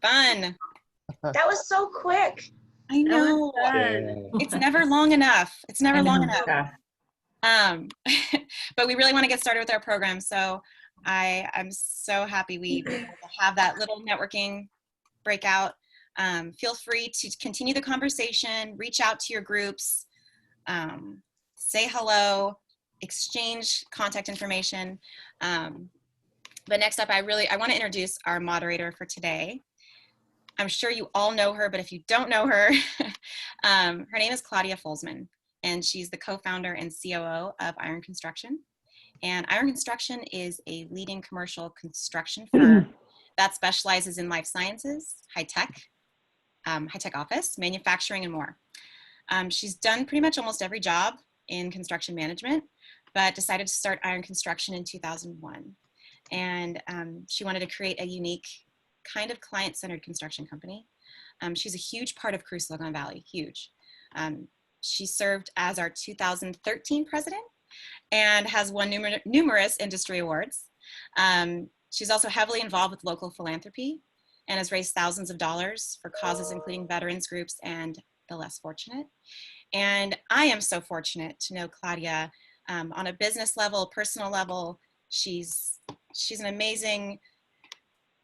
Fun. That was so quick. I know. It's never long enough. It's never long enough. But we really want to get started with our program. So I'm so happy we were able to have that little networking breakout. Feel free to continue the conversation, reach out to your groups, say hello, exchange contact information. But next up, I want to introduce our moderator for today. I'm sure you all know her, but if you don't know her, her name is Claudia Folsman, and she's the co-founder and COO of Iron Construction. And Iron Construction is a leading commercial construction firm that specializes in life sciences, high-tech office, manufacturing, and more. She's done pretty much almost every job in construction management, but decided to start Iron Construction in 2001. And she wanted to create a unique kind of client-centered construction company. She's a huge part of CREWSV Silicon Valley, huge. She served as our 2013 president and has won numerous industry awards. She's also heavily involved with local philanthropy and has raised thousands of dollars for causes including veterans groups and the less fortunate. And I am so fortunate to know Claudia on a business level, personal level. She's an amazing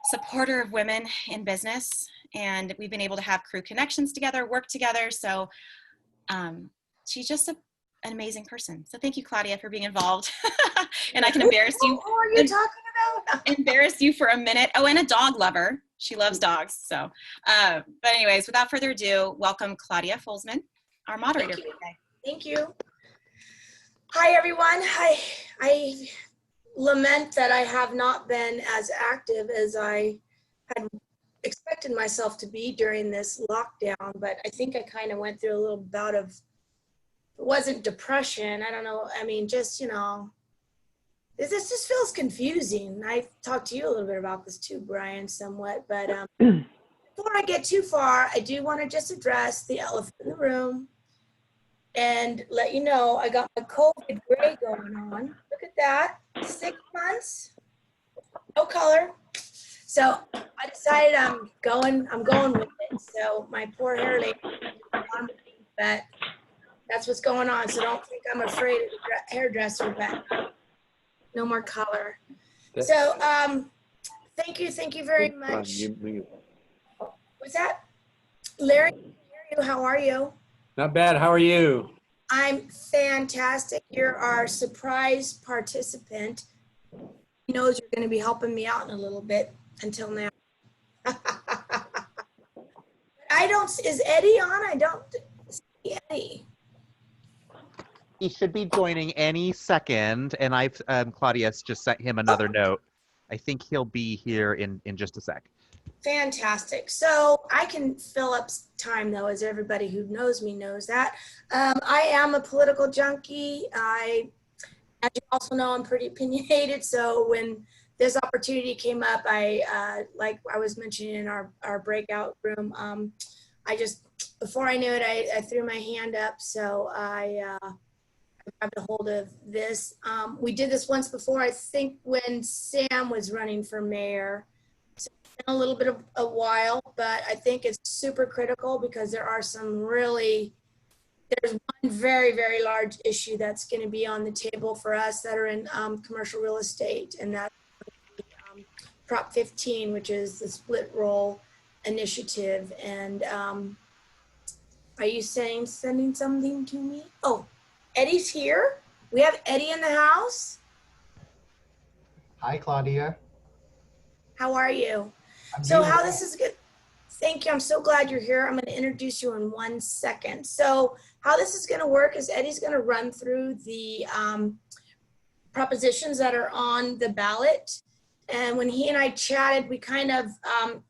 supporter of women in business, and we've been able to have crew connections together, work together. So she's just an amazing person. So thank you, Claudia, for being involved. And I can embarrass you. Who are you talking about? Embarrass you for a minute. Oh, and a dog lover. She loves dogs. So, but anyways, without further ado, welcome Claudia Folsman, our moderator for today. Thank you. Hi, everyone. I lament that I have not been as active as I had expected myself to be during this lockdown, but I think I kind of went through a little bout of, it wasn't depression, I don't know, I mean, just, you know, this just feels confusing. I talked to you a little bit about this too, Brian, somewhat, but before I get too far, I do want to just address the elephant in the room and let you know I got my COVID gray going on. Look at that, 6 months, no color. So I decided I'm going with it. So my poor hair lady, but that's what's going on. So don't think I'm afraid of the hairdresser, but no more color. So thank you very much. What's that? Larry, how are you? Not bad. How are you? I'm fantastic. You're our surprise participant. He knows you're going to be helping me out in a little bit until now. Is Eddie on? I don't see Eddie. He should be joining any second, and I've Claudia's just sent him another note. I think he'll be here in just a sec. Fantastic. So I can fill up time though, as everybody who knows me knows that. I am a political junkie. As you also know, I'm pretty opinionated. So when this opportunity came up, like I was mentioning in our breakout room, before I knew it, I threw my hand up. So I grabbed a hold of this. We did this once before, I think when Sam was running for mayor. A little bit of a while, but I think it's super critical because there's one very, very large issue that's going to be on the table for us that are in commercial real estate, and that's Prop 15, which is the split roll initiative. And are you sending something to me? Oh, Eddie's here. We have Eddie in the house. Hi, Claudia. How are you? So how this is good. Thank you. I'm so glad you're here. I'm going to introduce you in 1 second. So how this is going to work is Eddie's going to run through the propositions that are on the ballot. And when he and I chatted, we kind of,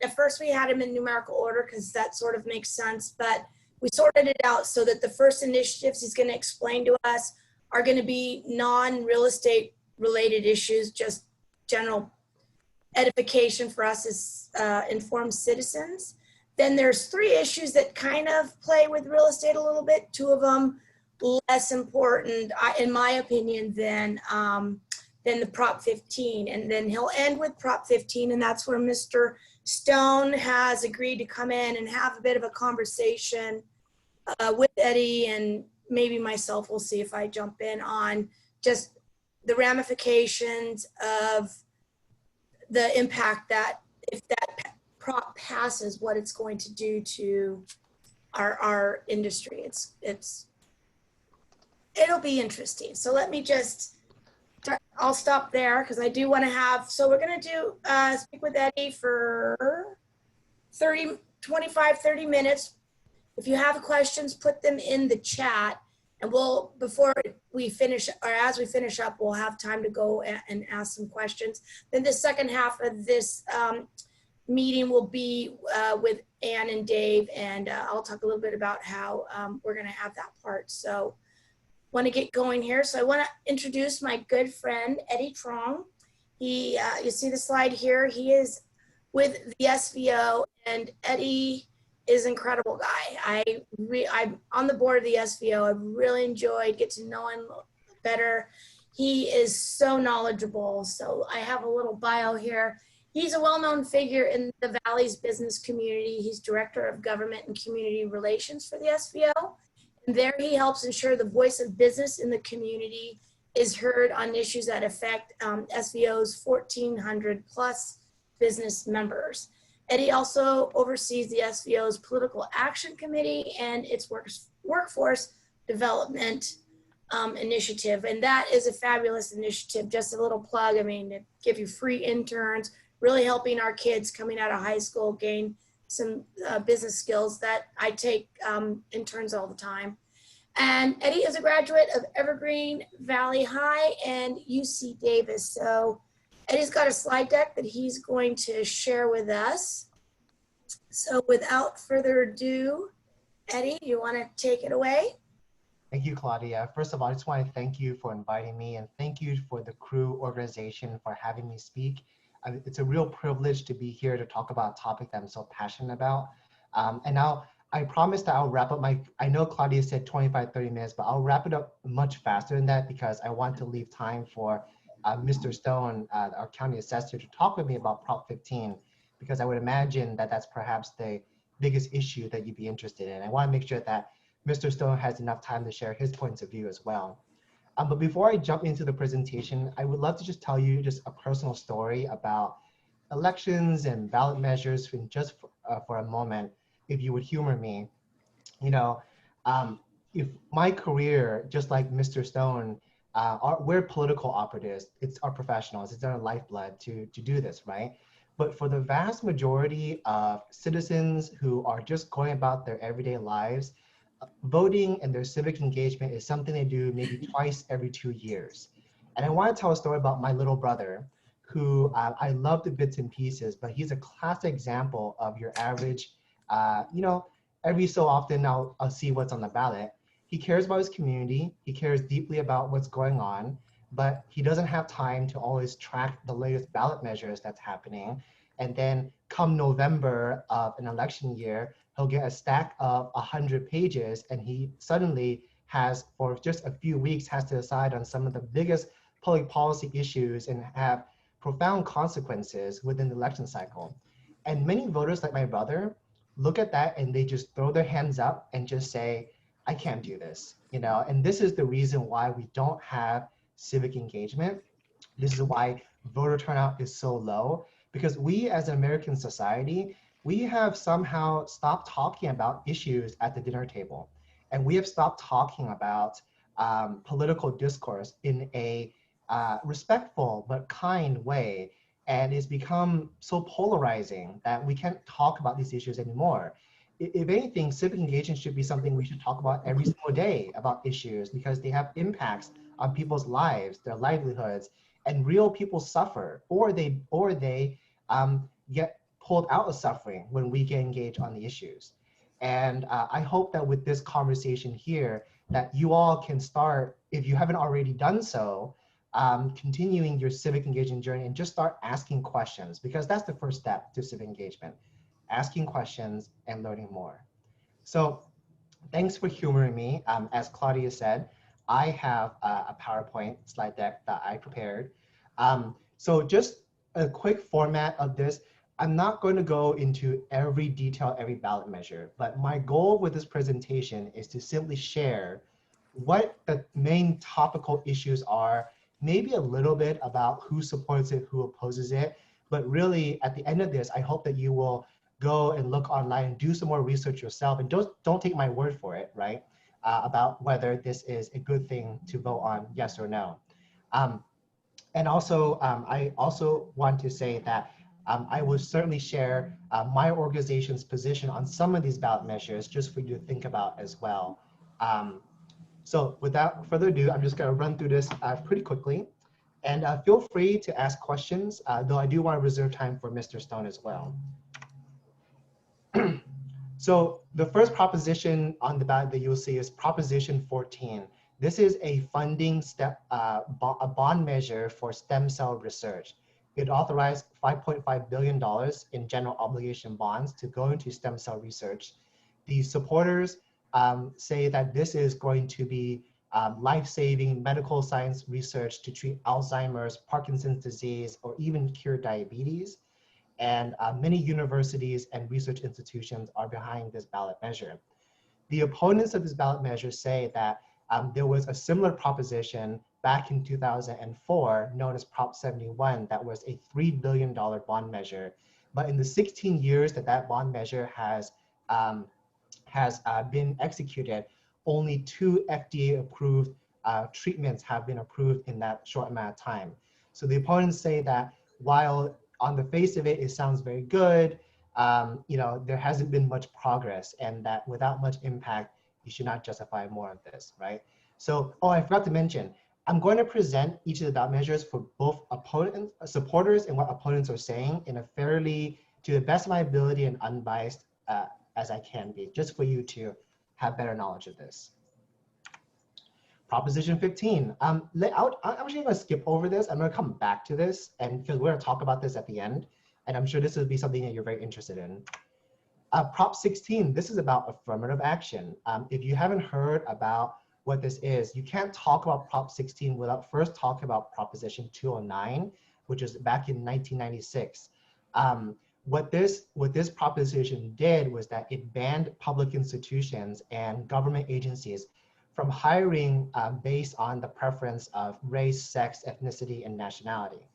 at first we had him in numerical order because that sort of makes sense, but we sorted it out so that the first initiatives he's going to explain to us are going to be non-real estate related issues, just general edification for us as informed citizens. Then there's 3 issues that kind of play with real estate a little bit, 2 of them less important, in my opinion, than the Prop 15. And then he'll end with Prop 15, and that's where Mr. Stone has agreed to come in and have a bit of a conversation with Eddie and maybe myself. We'll see if I jump in on just the ramifications of the impact that if that prop passes, what it's going to do to our industry. It'll be interesting. So let me just I'll stop there because I do want to have, so we're going to do speak with Eddie for 25-30 minutes. If you have questions, put them in the chat, and we'll, before we finish, or as we finish up, we'll have time to go and ask some questions. Then the second half of this meeting will be with Ann and Dave, and I'll talk a little bit about how we're going to have that part. So want to get going here. So I want to introduce my good friend, Eddie Trong. He, you see the slide here. He is with the SVO, and Eddie is an incredible guy. I'm on the board of the SVO. I've really enjoyed getting to know him better. He is so knowledgeable. So I have a little bio here. He's a well-known figure in the Valley's business community. He's Director of Government and Community Relations for the SVO. And there he helps ensure the voice of business in the community is heard on issues that affect SVO's 1,400 plus business members. Eddie also oversees the SVO's Political Action Committee and its workforce development initiative. And that is a fabulous initiative. Just a little plug, I mean, to give you free interns, really helping our kids coming out of high school gain some business skills that I take interns all the time. And Eddie is a graduate of Evergreen Valley High and UC Davis. So Eddie's got a slide deck that he's going to share with us. So without further ado, Eddie, you want to take it away? Thank you, Claudia. First of all, I just want to thank you for inviting me, and thank you for the CREW organization for having me speak. It's a real privilege to be here to talk about a topic that I'm so passionate about. And now I promise that I'll wrap up I know Claudia said 25-30 minutes, but I'll wrap it up much faster than that because I want to leave time for Mr. Stone, our county assessor, to talk with me about Prop 15, because I would imagine that that's perhaps the biggest issue that you'd be interested in. I want to make sure that Mr. Stone has enough time to share his points of view as well. But before I jump into the presentation, I would love to just tell you just a personal story about elections and ballot measures for a moment, if you would humor me. You know, if my career, just like Mr. Stone, we're political operatives. It's our professionals. It's our lifeblood to do this, right? But for the vast majority of citizens who are just going about their everyday lives, voting and their civic engagement is something they do maybe twice every 2 years. And I want to tell a story about my little brother, who I love the bits and pieces, but he's a classic example of your average, you know, every so often I'll see what's on the ballot. He cares about his community. He cares deeply about what's going on, but he doesn't have time to always track the latest ballot measures that's happening. And then come November of an election year, he'll get a stack of 100 pages, and he suddenly has, for just a few weeks, has to decide on some of the biggest public policy issues and have profound consequences within the election cycle. And many voters like my brother look at that and they just throw their hands up and just say, I can't do this, you know? And this is the reason why we don't have civic engagement. This is why voter turnout is so low, because we as an American society, we have somehow stopped talking about issues at the dinner table. And we have stopped talking about political discourse in a respectful but kind way. And it's become so polarizing that we can't talk about these issues anymore. If anything, civic engagement should be something we should talk about every single day about issues, because they have impacts on people's lives, their livelihoods, and real people suffer, or they get pulled out of suffering when we get engaged on the issues. And I hope that with this conversation here, that you all can start, if you haven't already done so, continuing your civic engagement journey and just start asking questions, because that's the first step to civic engagement, asking questions and learning more. So thanks for humoring me. As Claudia said, I have a PowerPoint slide deck that I prepared. So just a quick format of this. I'm not going to go into every detail, every ballot measure, but my goal with this presentation is to simply share what the main topical issues are, maybe a little bit about who supports it, who opposes it, but really at the end of this, I hope that you will go and look online and do some more research yourself, and don't take my word for it, right? About whether this is a good thing to vote on, yes or no. And also, I also want to say that I will certainly share my organization's position on some of these ballot measures just for you to think about as well. So without further ado, I'm just going to run through this pretty quickly. And feel free to ask questions, though I do want to reserve time for Mr. Stone as well. So the first proposition on the ballot that you'll see is Proposition 14. This is a funding a bond measure for stem cell research. It authorized $5.5 billion in general obligation bonds to go into stem cell research. The supporters say that this is going to be life-saving medical science research to treat Alzheimer's, Parkinson's disease, or even cure diabetes. And many universities and research institutions are behind this ballot measure. The opponents of this ballot measure say that there was a similar proposition back in 2004 known as Prop 71 that was a $3 billion bond measure. But in the 16 years that that bond measure has been executed, only 2 FDA-approved treatments have been approved in that short amount of time. So the opponents say that while on the face of it, it sounds very good, there hasn't been much progress, and that without much impact, you should not justify more of this, right? So, I forgot to mention, I'm going to present each of the ballot measures for both supporters and what opponents are saying in a fairly, to the best of my ability and unbiased as I can be, just for you to have better knowledge of this. Proposition 15. I'm actually going to skip over this. I'm going to come back to this, and because we're going to talk about this at the end, and I'm sure this will be something that you're very interested in. Prop 16. This is about affirmative action. If you haven't heard about what this is, you can't talk about Prop 16 without first talking about Proposition 209, which was back in 1996. What this proposition did was that it banned public institutions and government agencies from hiring based on the preference of race, sex, ethnicity, and nationality.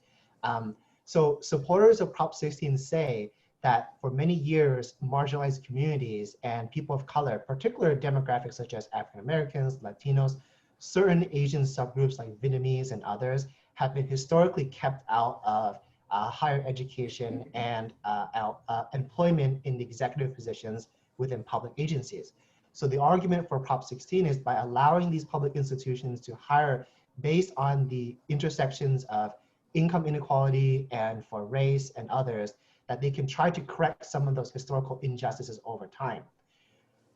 So supporters of Prop 16 say that for many years, marginalized communities and people of color, particular demographics such as African Americans, Latinos, certain Asian subgroups like Vietnamese and others, have been historically kept out of higher education and employment in the executive positions within public agencies. So the argument for Prop 16 is by allowing these public institutions to hire based on the intersections of income inequality and for race and others, that they can try to correct some of those historical injustices over time.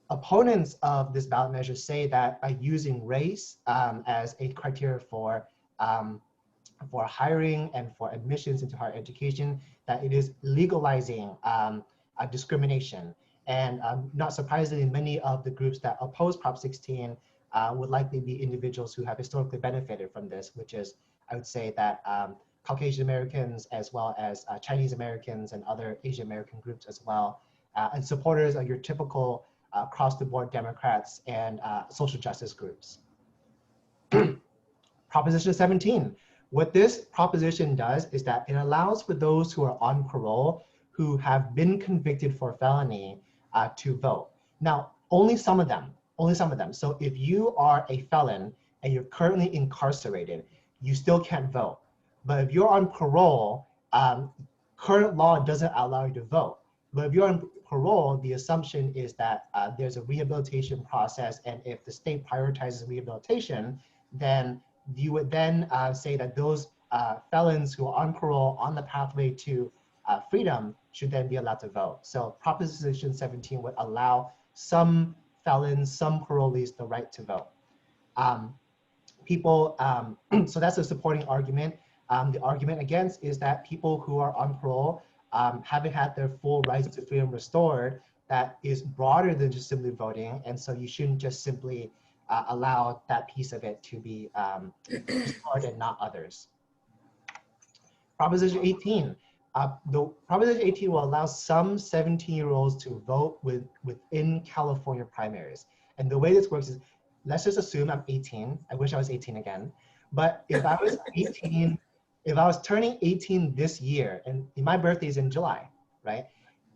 Opponents of this ballot measure say that by using race as a criteria for hiring and for admissions into higher education, that it is legalizing discrimination. And not surprisingly, many of the groups that oppose Prop 16 would likely be individuals who have historically benefited from this, which is, I would say that Caucasian Americans, as well as Chinese Americans and other Asian American groups as well, and supporters of your typical across-the-board Democrats and social justice groups. Proposition 17. What this proposition does is that it allows for those who are on parole who have been convicted for felony to vote. Now, only some of them. So if you are a felon and you're currently incarcerated, you still can't vote. But if you're on parole, current law doesn't allow you to vote. But if you're on parole, the assumption is that there's a rehabilitation process, and if the state prioritizes rehabilitation, then you would then say that those felons who are on parole on the pathway to freedom should then be allowed to vote. So Proposition 17 would allow some felons, some parolees the right to vote. So that's a supporting argument. The argument against is that people who are on parole haven't had their full rights to freedom restored. That is broader than just simply voting, and so you shouldn't just simply allow that piece of it to be restored and not others. Proposition 18. The Proposition 18 will allow some 17-year-olds to vote within California primaries. And the way this works is, let's just assume I'm 18. I wish I was 18 again. But if I was 18, if I was turning 18 this year, and my birthday is in July, right?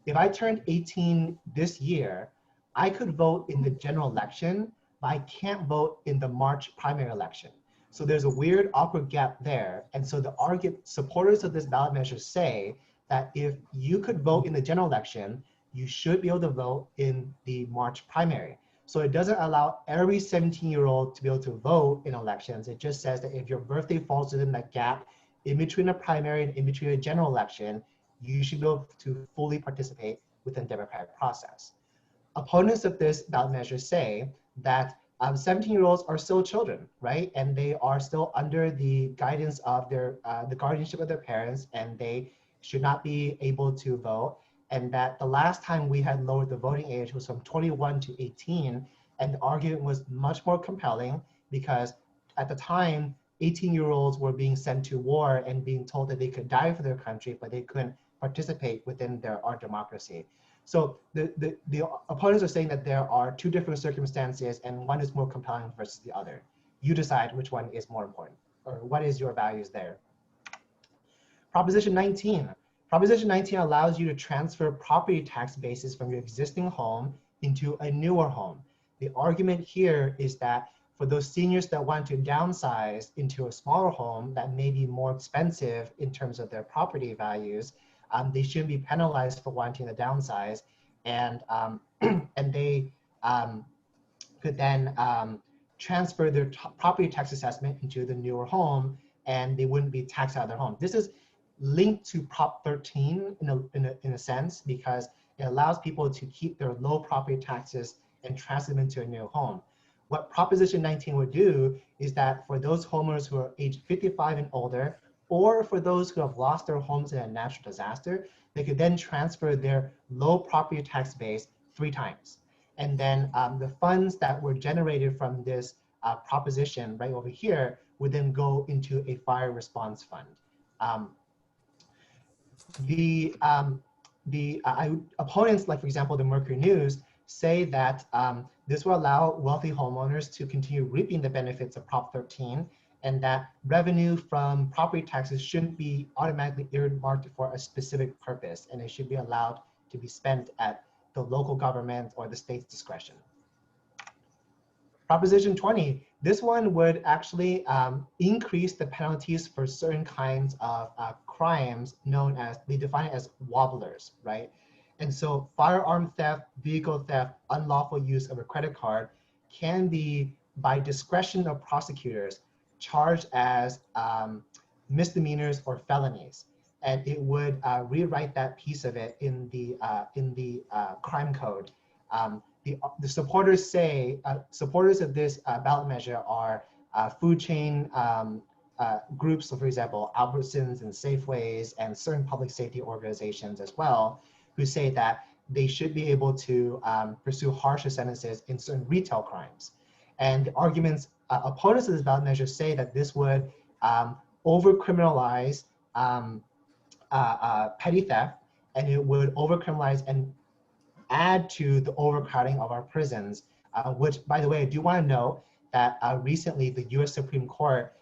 If I turned 18 this year, I could vote in the general election, but I can't vote in the March primary election. So there's a weird, awkward gap there. And so the supporters of this ballot measure say that if you could vote in the general election, you should be able to vote in the March primary. So it doesn't allow every 17-year-old to be able to vote in elections. It just says that if your birthday falls within that gap in between a primary and in between a general election, you should be able to fully participate within the democratic process. Opponents of this ballot measure say that 17-year-olds are still children, right? And they are still under the guidance of the guardianship of their parents, and they should not be able to vote. And that the last time we had lowered the voting age was from 21 to 18. And the argument was much more compelling because at the time, 18-year-olds were being sent to war and being told that they could die for their country, but they couldn't participate within our democracy. So the opponents are saying that there are two different circumstances and one is more compelling versus the other. You decide which one is more important, or what is your values there. Proposition 19. Proposition 19 allows you to transfer property tax bases from your existing home into a newer home. The argument here is that for those seniors that want to downsize into a smaller home that may be more expensive in terms of their property values, they shouldn't be penalized for wanting to downsize, and they could then transfer their property tax assessment into the newer home, and they wouldn't be taxed out of their home. This is linked to Prop 13 in a sense, because it allows people to keep their low property taxes and transfer them into a new home. What Proposition 19 would do is that for those homeowners who are age 55 and older, or for those who have lost their homes in a natural disaster, they could then transfer their low property tax base 3 times. And then the funds that were generated from this proposition right over here would then go into a fire response fund. Opponents, like for example, the Mercury News, say that this will allow wealthy homeowners to continue reaping the benefits of Prop 13, and that revenue from property taxes shouldn't be automatically earmarked for a specific purpose, and it should be allowed to be spent at the local government or the state's discretion. Proposition 20, this one would actually increase the penalties for certain kinds of crimes known as, they define it as wobblers, right? And so firearm theft, vehicle theft, unlawful use of a credit card can be, by discretion of prosecutors, charged as misdemeanors or felonies. And it would rewrite that piece of it in the crime code. The supporters say, supporters of this ballot measure are food chain groups, so for example, Albertsons and Safeways and certain public safety organizations as well, who say that they should be able to pursue harsher sentences in certain retail crimes. And the arguments, opponents of this ballot measure say that this would over-criminalize petty theft, and it would over-criminalize and add to the overcrowding of our prisons, which, by the way, I do want to note that recently the US Supreme Court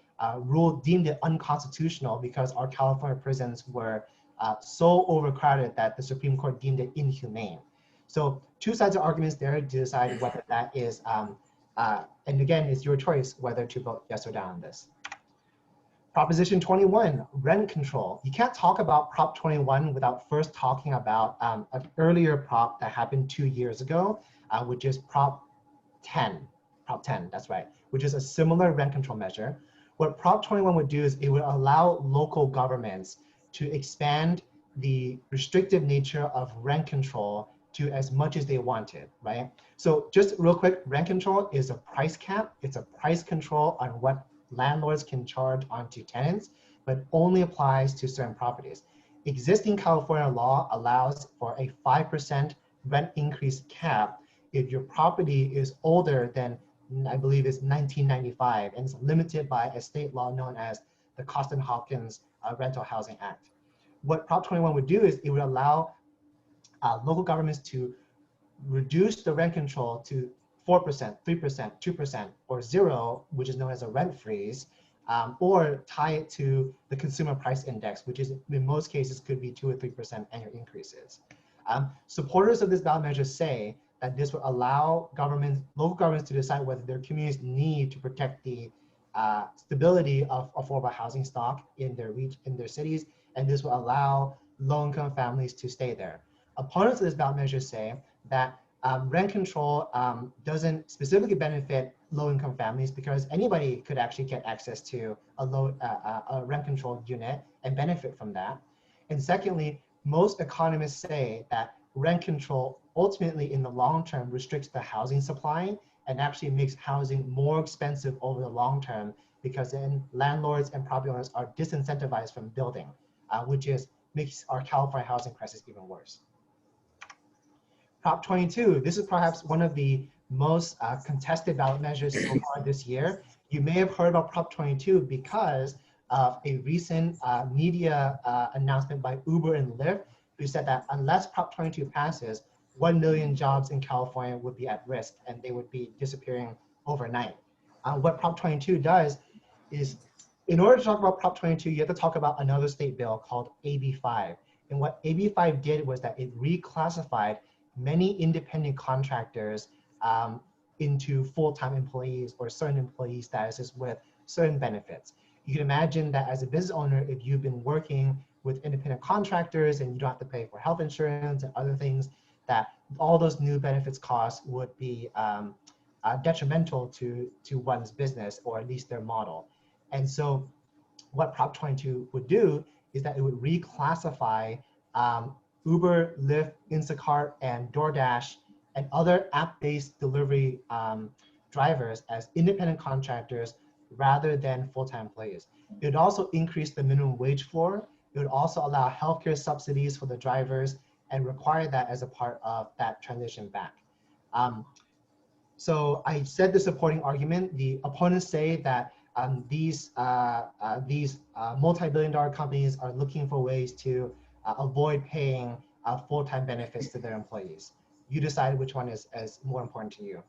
deemed it unconstitutional because our California prisons were so overcrowded that the Supreme Court deemed it inhumane. So 2 sides of arguments there to decide whether that is, and again, it's your choice whether to vote yes or no on this. Proposition 21, rent control. You can't talk about Prop 21 without first talking about an earlier prop that happened 2 years ago, which is Prop 10. Prop 10, that's right, which is a similar rent control measure. What Prop 21 would do is it would allow local governments to expand the restrictive nature of rent control to as much as they wanted, right? So just real quick, rent control is a price cap. It's a price control on what landlords can charge onto tenants, but only applies to certain properties. Existing California law allows for a 5% rent increase cap if your property is older than, I believe it's 1995, and it's limited by a state law known as the Costa-Hawkins Rental Housing Act. what Prop 21 would do is it would allow local governments to reduce the rent control to 4%, 3%, 2%, or 0, which is known as a rent freeze, or tie it to the consumer price index, which is in most cases could be 2 or 3% annual increases. Supporters of this ballot measure say that this would allow local governments to decide whether their communities need to protect the stability of affordable housing stock in their cities, and this will allow low-income families to stay there. Opponents of this ballot measure say that rent control doesn't specifically benefit low-income families because anybody could actually get access to a rent-controlled unit and benefit from that. And secondly, most economists say that rent control ultimately in the long term restricts the housing supply and actually makes housing more expensive over the long term because then landlords and property owners are disincentivized from building, which makes our California housing crisis even worse. Prop 22, this is perhaps one of the most contested ballot measures so far this year. You may have heard about Prop 22 because of a recent media announcement by Uber and Lyft, who said that unless Prop 22 passes, 1 million jobs in California would be at risk and they would be disappearing overnight. What Prop 22 does is, in order to talk about Prop 22, you have to talk about another state bill called AB 5. And what AB 5 did was that it reclassified many independent contractors into full-time employees or certain employee statuses with certain benefits. You can imagine that as a business owner, if you've been working with independent contractors and you don't have to pay for health insurance and other things, that all those new benefits costs would be detrimental to one's business or at least their model. And so what Prop 22 would do is that it would reclassify Uber, Lyft, Instacart, and DoorDash, and other app-based delivery drivers as independent contractors rather than full-time employees. It would also increase the minimum wage floor. It would also allow healthcare subsidies for the drivers and require that as a part of that transition back. So I said the supporting argument. The opponents say that these multi-billion-dollar companies are looking for ways to avoid paying full-time benefits to their employees. You decide which one is more important to you.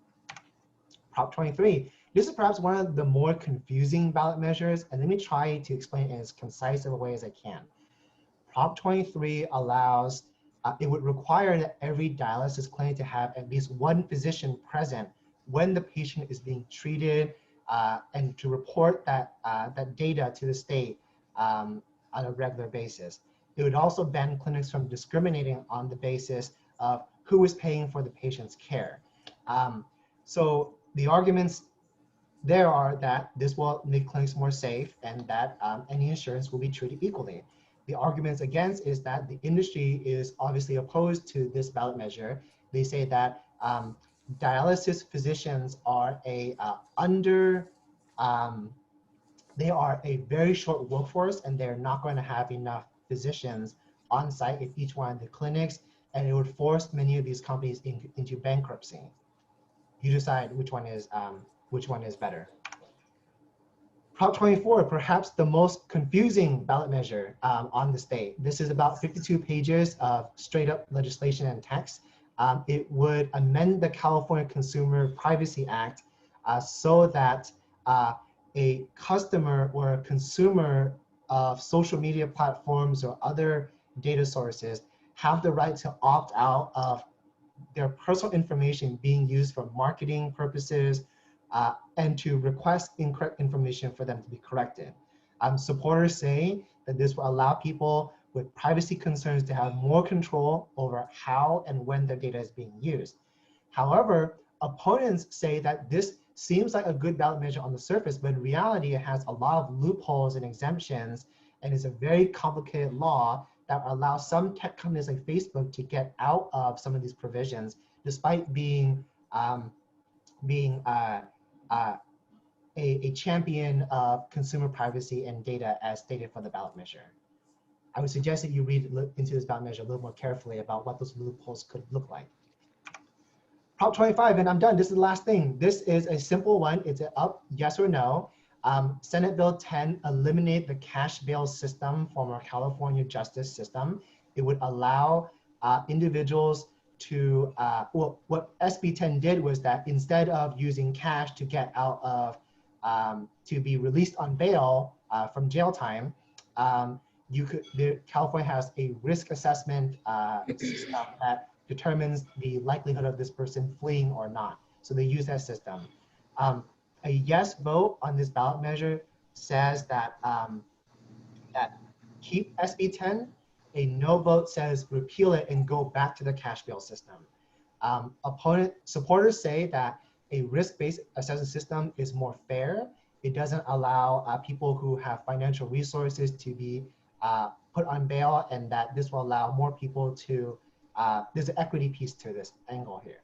Prop 23. This is perhaps one of the more confusing ballot measures, and let me try to explain it in as concise of a way as I can. Prop 23 allows, it would require that every dialysis clinic to have at least one physician present when the patient is being treated and to report that data to the state on a regular basis. It would also ban clinics from discriminating on the basis of who is paying for the patient's care. So the arguments there are that this will make clinics more safe and that any insurance will be treated equally. The arguments against is that the industry is obviously opposed to this ballot measure. They say that dialysis physicians are they are a very short workforce and they're not going to have enough physicians on site in each one of the clinics, and it would force many of these companies into bankruptcy. You decide which one is better. Prop 24, perhaps the most confusing ballot measure on the state. This is about 52 pages of straight up legislation and text. It would amend the California Consumer Privacy Act so that a customer or a consumer of social media platforms or other data sources have the right to opt out of their personal information being used for marketing purposes and to request incorrect information for them to be corrected. Supporters say that this will allow people with privacy concerns to have more control over how and when their data is being used. However, opponents say that this seems like a good ballot measure on the surface, but in reality, it has a lot of loopholes and exemptions, and it's a very complicated law that allows some tech companies like Facebook to get out of some of these provisions, despite being a champion of consumer privacy and data as stated for the ballot measure. I would suggest that you read into this ballot measure a little more carefully about what those loopholes could look like. Prop 25, and I'm done. This is the last thing. This is a simple one. It's an up, yes or no. Senate Bill 10 eliminate the cash bail system from our California justice system. It would allow individuals to, well, what SB 10 did was that instead of using cash to get out of, to be released on bail from jail time, California has a risk assessment system that determines the likelihood of this person fleeing or not. So they use that system. A yes vote on this ballot measure says that that keep SB 10. A no vote says repeal it and go back to the cash bail system. Supporters say that a risk-based assessment system is more fair. It doesn't allow people who have financial resources to be put on bail, and that this will allow more people to, there's an equity piece to this angle here.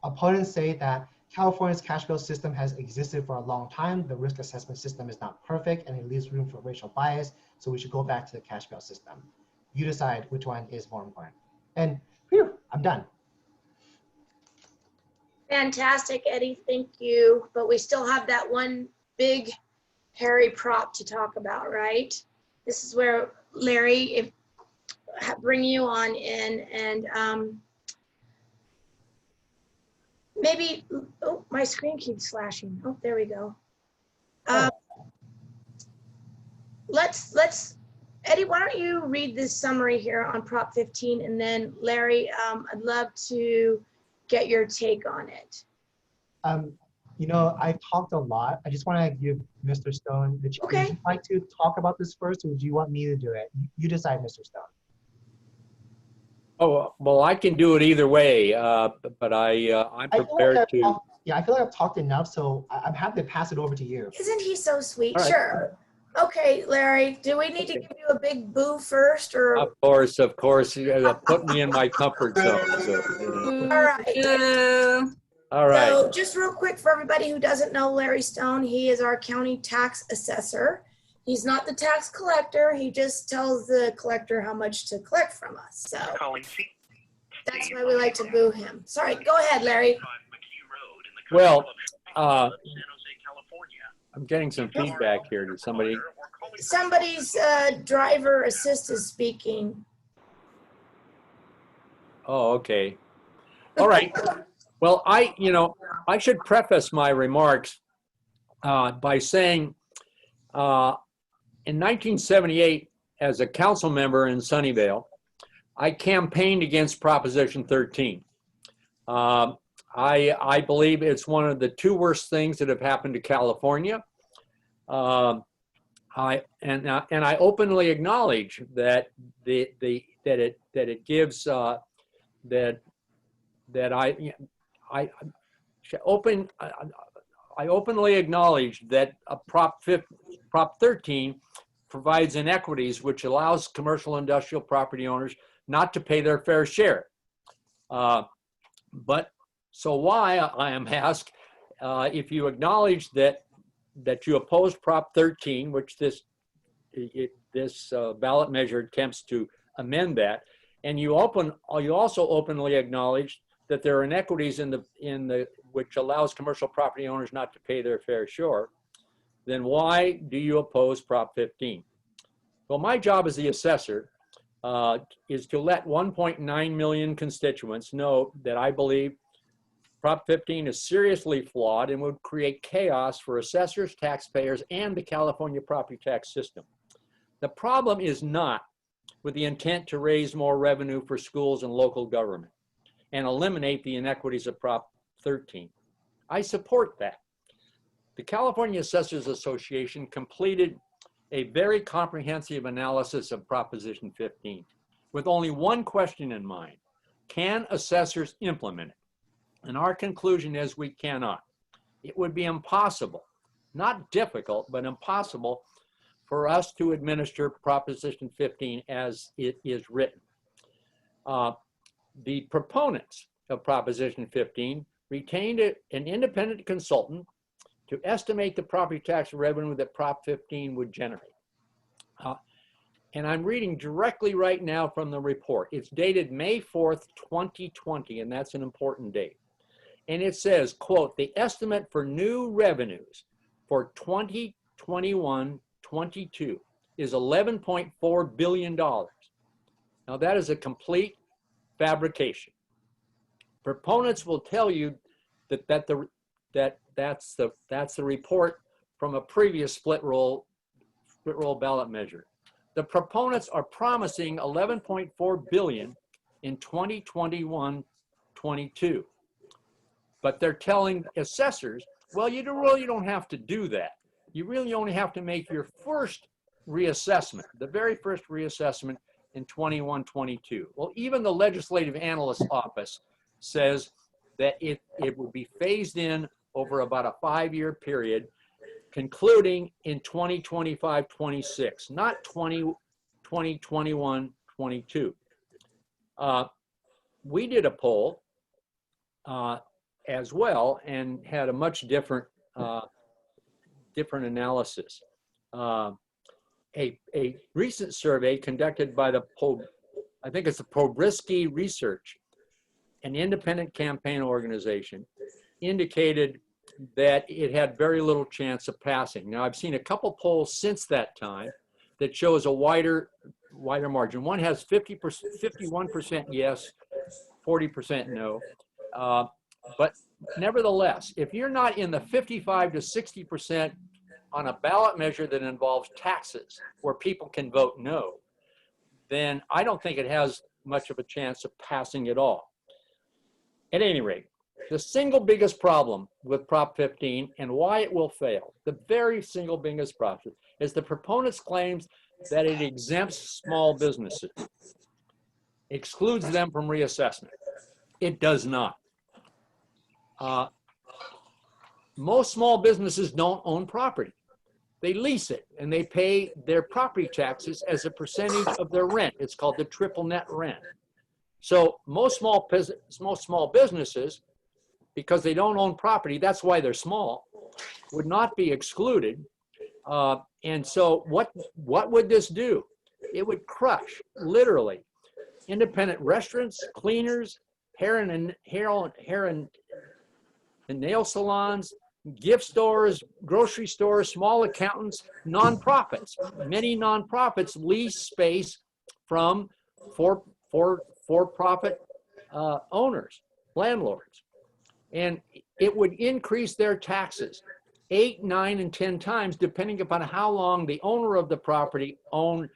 Opponents say that California's cash bail system has existed for a long time. The risk assessment system is not perfect and it leaves room for racial bias, so we should go back to the cash bail system. You decide which one is more important. And whew, I'm done. Fantastic, Eddie, thank you. But we still have that one big hairy prop to talk about, right? This is where Larry, bring you on in and maybe, oh, my screen keeps flashing. Oh, there we go. Let's, Eddie, why don't you read this summary here on Prop 15, and then Larry, I'd love to get your take on it. You know, I talked a lot. I just want to give Mr. Stone the chance. Okay. Would you like to talk about this first, or would you want me to do it? You decide, Mr. Stone. Oh, well, I can do it either way, but I'm prepared to. Yeah, I feel like I've talked enough, so I'm happy to pass it over to you. Isn't he so sweet? All right. Sure. Okay, Larry, do we need to give you a big boo first, or? Of course, you put me in my comfort zone. So, All right. all right. So just real quick for everybody who doesn't know Larry Stone, he is our county tax assessor. He's not the tax collector. He just tells the collector how much to collect from us. So that's why we like to boo him. Sorry, go ahead, Larry. Well, I'm getting some feedback here. Did somebody? Somebody's driver assist is speaking. Oh, okay. All right. Well, I should preface my remarks by saying in 1978, as a council member in Sunnyvale, I campaigned against Proposition 13. I believe it's one of the two worst things that have happened to California. I openly acknowledge that it gives I openly acknowledge that Prop 13 provides inequities which allows commercial industrial property owners not to pay their fair share. But so why, I am asked, if you acknowledge that you oppose Prop 13, which this ballot measure attempts to amend that, and you also openly acknowledge that there are inequities in the which allows commercial property owners not to pay their fair share, then why do you oppose Prop 15? Well, my job as the assessor is to let 1.9 million constituents know that I believe Prop 15 is seriously flawed and would create chaos for assessors, taxpayers, and the California property tax system. The problem is not with the intent to raise more revenue for schools and local government and eliminate the inequities of Prop 13. I support that. The California Assessors Association completed a very comprehensive analysis of Proposition 15 with only one question in mind: can assessors implement it? And our conclusion is we cannot. It would be impossible, not difficult, but impossible for us to administer Proposition 15 as it is written. The proponents of Proposition 15 retained an independent consultant to estimate the property tax revenue that Prop 15 would generate. And I'm reading directly right now from the report. It's dated May 4th, 2020, and that's an important date. And it says, quote, the estimate for new revenues for 2021-22 is $11.4 billion. Now that is a complete fabrication. Proponents will tell you that's the report from a previous split roll ballot measure. The proponents are promising $11.4 billion in 2021-22, but they're telling assessors, well, you really don't have to do that. You really only have to make your first reassessment, the very first reassessment in 21-22. Well, even the Legislative Analyst's Office says that it will be phased in over about a 5-year period, concluding in 2025-26, not 2021-22. We did a poll as well and had a much different analysis. A recent survey conducted by I think it's the Pobrisky Research, an independent campaign organization, indicated that it had very little chance of passing. Now, I've seen a couple polls since that time that shows a wider margin. One has 51% yes, 40% no. But nevertheless, if you're not in the 55 to 60% on a ballot measure that involves taxes where people can vote no, then I don't think it has much of a chance of passing at all. At any rate, the single biggest problem with Prop 15 and why it will fail, the very single biggest problem, is the proponents' claims that it exempts small businesses, excludes them from reassessment. It does not. Most small businesses don't own property. They lease it and they pay their property taxes as a percentage of their rent. It's called the triple net rent. So most small businesses, because they don't own property, that's why they're small, would not be excluded. And so what would this do? It would crush, literally, independent restaurants, cleaners, hair and nail salons, gift stores, grocery stores, small accountants, nonprofits. Many nonprofits lease space from for-profit owners, landlords. And it would increase their taxes 8, 9, and 10 times, depending upon how long the owner of the property owned.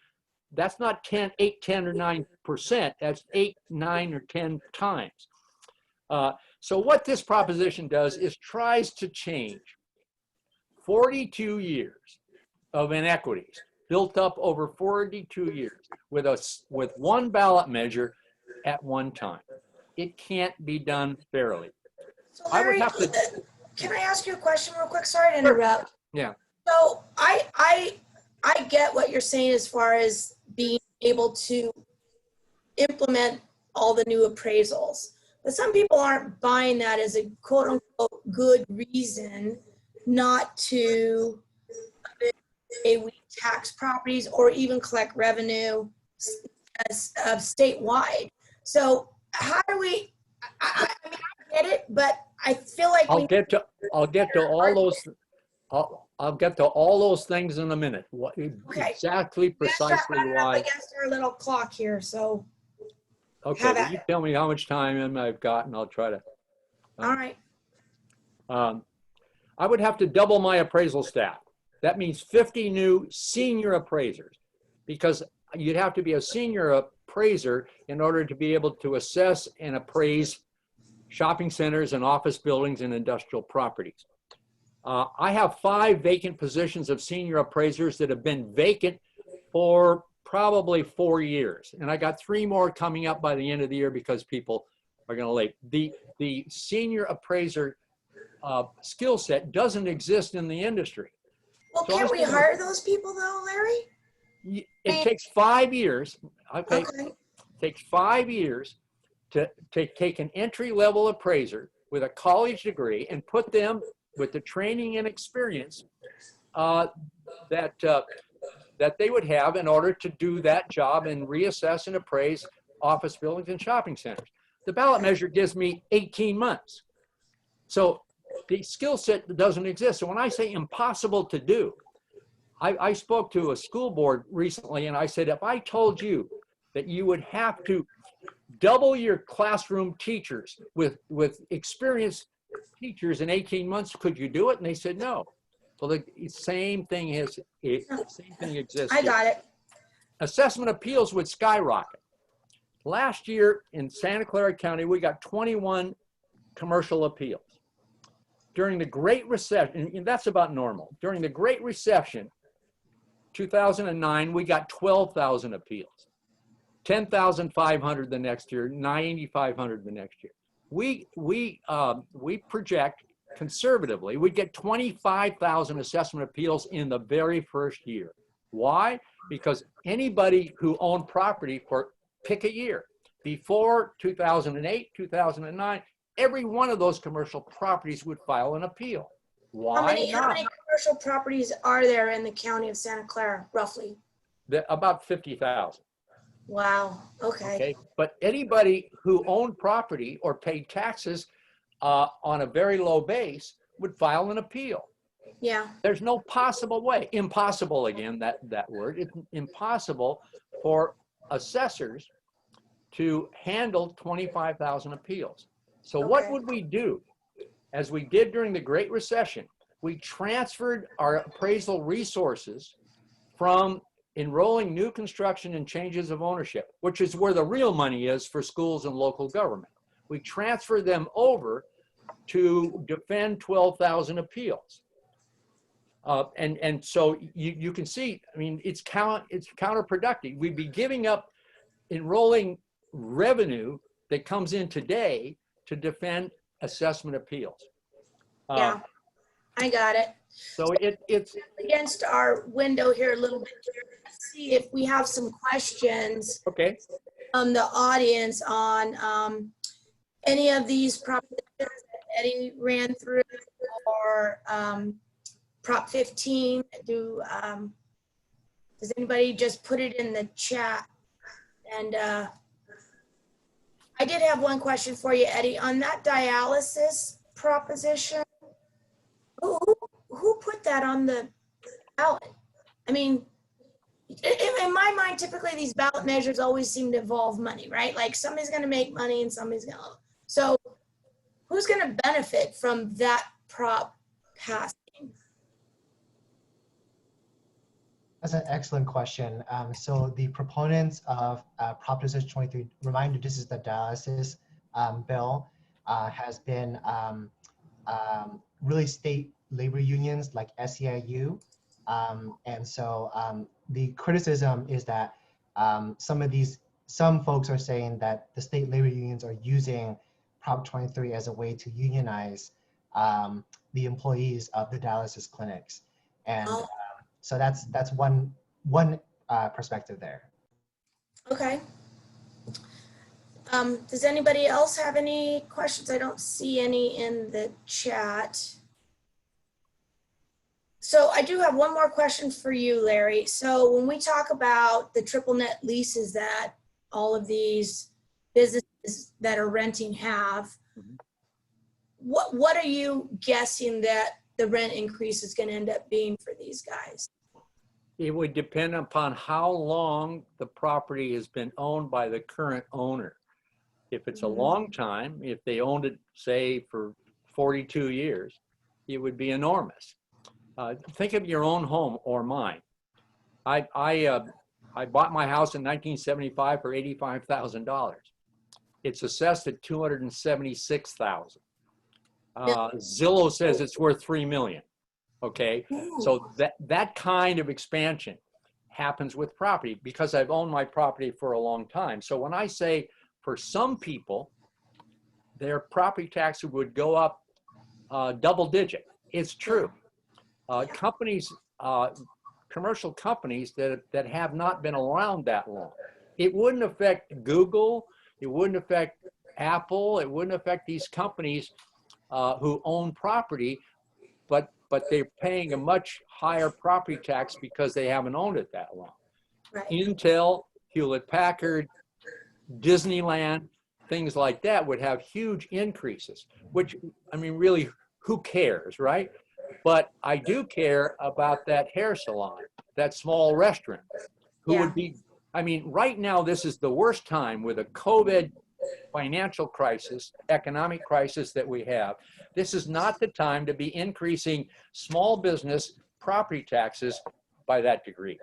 That's not 8, 10, or 9%. That's 8, 9, or 10 times. So what this proposition does is tries to change 42 years of inequities built up over 42 years with one ballot measure at one time. It can't be done fairly. So Larry, can I ask you a question real quick? Sorry to interrupt. Yeah. So I get what you're saying as far as being able to implement all the new appraisals. But some people aren't buying that as a quote unquote good reason not to tax properties or even collect revenue statewide. So how do we, I mean, I get it, but I feel like I'll get to all those things in a minute. Okay. Exactly, precisely why. I guess our little clock here, so. Okay, well, you tell me how much time I've got, and I'll try to. All right. I would have to double my appraisal staff. That means 50 new senior appraisers, because you'd have to be a senior appraiser in order to be able to assess and appraise shopping centers and office buildings and industrial properties. I have 5 vacant positions of senior appraisers that have been vacant for probably 4 years. And I got 3 more coming up by the end of the year because people are going to leave. The senior appraiser skill set doesn't exist in the industry. Well, so can't we hire those people though, Larry? It takes 5 years. Okay. It takes 5 years to take an entry-level appraiser with a college degree and put them with the training and experience that they would have in order to do that job and reassess and appraise office buildings and shopping centers. The ballot measure gives me 18 months. So the skill set doesn't exist. So when I say impossible to do, I spoke to a school board recently and I said, if I told you that you would have to double your classroom teachers with experienced teachers in 18 months, could you do it? And they said no. Well, the same thing exists. I got it. Assessment appeals would skyrocket. Last year in Santa Clara County, we got 21 commercial appeals. During the Great Recession, and that's about normal. During the Great Recession, 2009, we got 12,000 appeals. 10,500 the next year, 9,500 the next year. We project conservatively, we get 25,000 assessment appeals in the very first year. Why? Because anybody who owned property for, pick a year, before 2008, 2009, every one of those commercial properties would file an appeal. Why How many not? commercial properties are there in the county of Santa Clara, roughly? About 50,000. Wow, okay. But anybody who owned property or paid taxes on a very low base would file an appeal. Yeah, There's no possible way, impossible again, that word, it's impossible for assessors to handle 25,000 appeals. So what Okay. would we do? As we did during the Great Recession, we transferred our appraisal resources from enrolling new construction and changes of ownership, which is where the real money is for schools and local government. We transfer them over to defend 12,000 appeals. And so you can see, I mean, it's counterproductive. We'd be giving up enrolling revenue that comes in today to defend assessment appeals. yeah, I got it. So it's Against our window here a little bit, let's see if we have some questions okay. from the audience on any of these propositions that Eddie ran through, or Prop 15. Does anybody just put it in the chat? And I did have one question for you, Eddie, on that dialysis proposition. Who put that on the ballot? I mean, in my mind, typically these ballot measures always seem to involve money, right? Like somebody's going to make money and somebody's going to. So who's going to benefit from that prop passing? That's an excellent question. So the proponents of Proposition 23, reminder, this is the dialysis bill, has been really state labor unions like SEIU. And so the criticism is that some folks are saying that the state labor unions are using Prop 23 as a way to unionize the employees of the dialysis clinics. And so that's one perspective there. Okay. Does anybody else have any questions? I don't see any in the chat. So I do have one more question for you, Larry. So when we talk about the triple net leases that all of these businesses that are renting have, what are you guessing that the rent increase is going to end up being for these guys? It would depend upon how long the property has been owned by the current owner. If it's a long time, if they owned it, say, for 42 years, it would be enormous. Think of your own home or mine. I bought my house in 1975 for $85,000. It's assessed at $276,000. Zillow says it's worth $3 million. Okay, so that kind of expansion happens with property because I've owned my property for a long time. So when I say for some people, their property tax would go up double digit, it's true. Companies, commercial companies that have not been around that long, it wouldn't affect Google, it wouldn't affect Apple, it wouldn't affect these companies who own property, but they're paying a much higher property tax because they haven't owned it that long. Right. Intel, Hewlett-Packard, Disneyland, things like that would have huge increases, which, I mean, really, who cares, right? But I do care about that hair salon, that small restaurant, who Yeah. would be, I mean, right now, this is the worst time with a COVID financial crisis, economic crisis that we have. This is not the time to be increasing small business property taxes by that degree.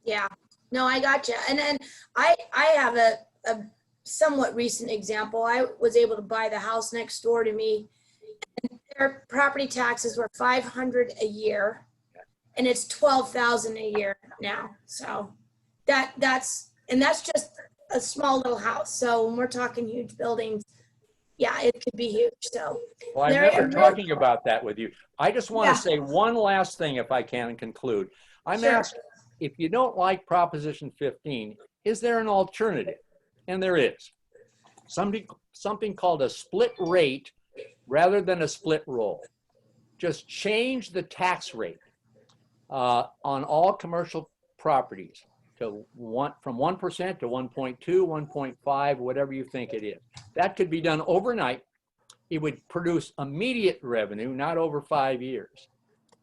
Yeah, no, I gotcha. And then I have a somewhat recent example. I was able to buy the house next door to me. Their property taxes were $500 a year, and it's $12,000 a year now. So that's just a small little house. So when we're talking huge buildings, yeah, it could be huge. So Well, I Larry, remember really- talking about that with you. I just want Yeah. to say one last thing, if I can conclude. I'm Sure. asked, if you don't like Proposition 15, is there an alternative? And there is. Something called a split rate rather than a split roll. Just change the tax rate on all commercial properties to from 1% to 1.2, 1.5, whatever you think it is. That could be done overnight. It would produce immediate revenue, not over 5 years.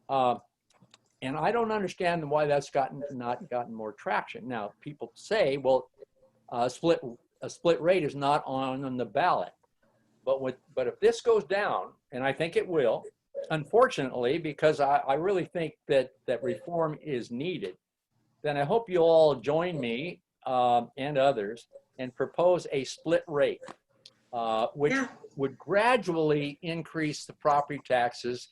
And I don't understand why that's not gotten more traction. Now, people say, well, a split rate is not on the ballot. But if this goes down, and I think it will, unfortunately, because I really think that reform is needed, then I hope you all join me and others and propose a split rate, which would gradually increase the property taxes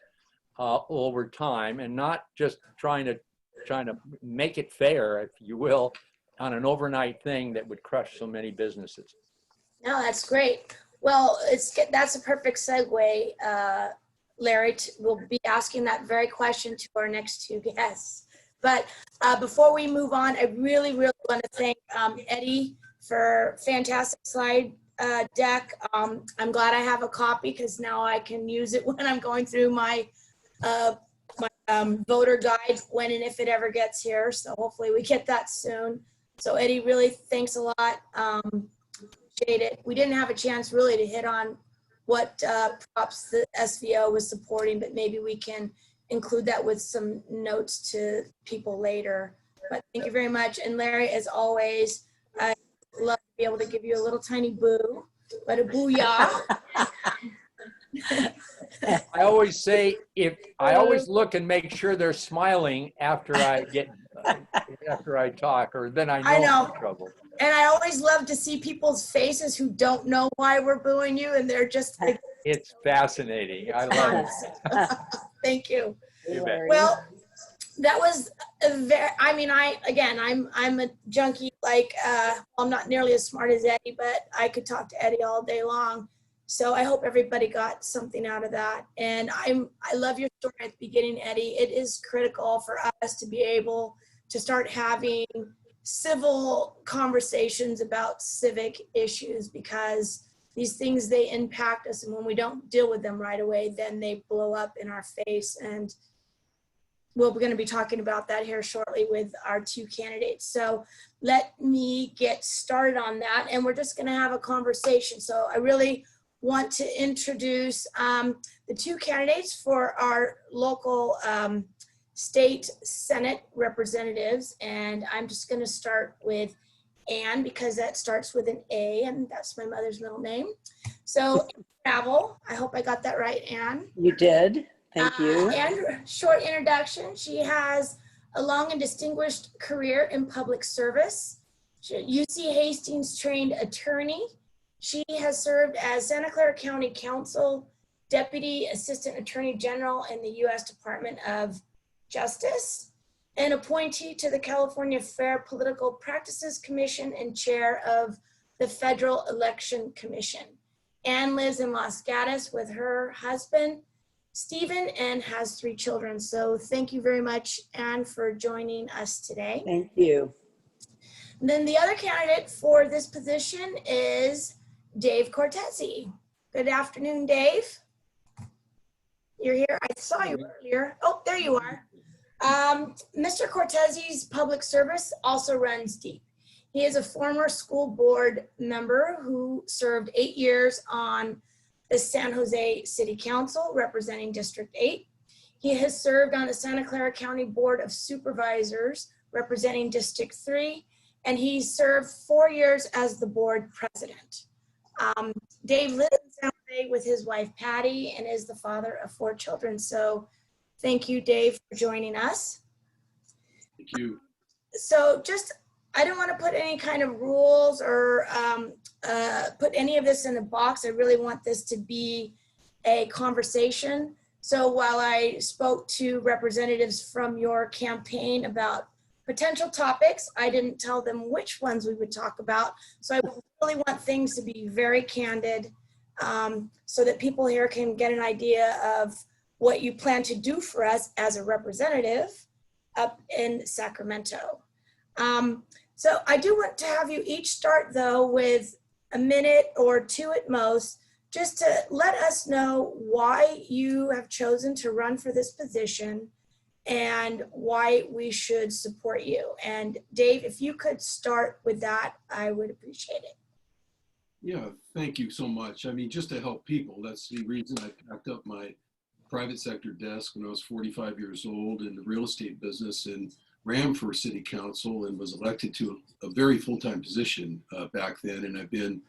over time, and not just trying to make it fair, if you will, on an overnight thing that would crush so many businesses. No, that's great. Well, that's a perfect segue, Larry. We'll be asking that very question to our next two guests. But before we move on, I really, really want to thank Eddie for fantastic slide deck. I'm glad I have a copy because now I can use it when I'm going through my voter guide when and if it ever gets here. So hopefully we get that soon. So Eddie, really thanks a lot. Appreciate it. We didn't have a chance really to hit on what props the SVO was supporting, but maybe we can include that with some notes to people later. But thank you very much. And Larry, as always, I love to be able to give you a little tiny boo, but a booyah. I always say, I always look and make sure they're smiling after I talk, or then I know I'm in trouble. And I always love to see people's faces who don't know why we're booing you, and they're just like, It's fascinating. I love it. thank you. You bet. Well, that was a very, I mean, I'm a junkie, like, I'm not nearly as smart as Eddie, but I could talk to Eddie all day long. So I hope everybody got something out of that. And I love your story at the beginning, Eddie. It is critical for us to be able to start having civil conversations about civic issues, because these things, they impact us, and when we don't deal with them right away, then they blow up in our face. And we're going to be talking about that here shortly with our two candidates. So let me get started on that, and we're just going to have a conversation. So I really want to introduce the two candidates for our local state Senate representatives. And I'm just going to start with Ann, because that starts with an A, and that's my mother's middle name. So Travel, I hope I got that right, Ann. You did. Thank you. And short introduction, she has a long and distinguished career in public service. UC Hastings trained attorney. She has served as Santa Clara County Council Deputy Assistant Attorney General in the U.S. Department of Justice, an appointee to the California Fair Political Practices Commission, and chair of the Federal Election Commission. Ann lives in Los Gatos with her husband, Stephen, and has 3 children. So thank you very much, Ann, for joining us today. Thank you. And then the other candidate for this position is Dave Cortese. Good afternoon, Dave. You're here. I saw you earlier. Oh, there you are. Mr. Cortese's public service also runs deep. He is a former school board member who served 8 years on the San Jose City Council representing District 8. He has served on the Santa Clara County Board of Supervisors representing District 3, and he served 4 years as the board president. Dave lives in San Jose with his wife Patty and is the father of 4 children. So thank you, Dave, for joining us. Thank you. So I don't want to put any kind of rules or put any of this in a box. I really want this to be a conversation. So while I spoke to representatives from your campaign about potential topics, I didn't tell them which ones we would talk about. So I really want things to be very candid so that people here can get an idea of what you plan to do for us as a representative up in Sacramento. So I do want to have you each start though with a minute or 2 at most, just to let us know why you have chosen to run for this position and why we should support you. And Dave, if you could start with that, I would appreciate it. Yeah, thank you so much. I mean, just to help people, that's the reason I packed up my private sector desk when I was 45 years old in the real estate business and ran for city council and was elected to a very full-time position back then. And I've been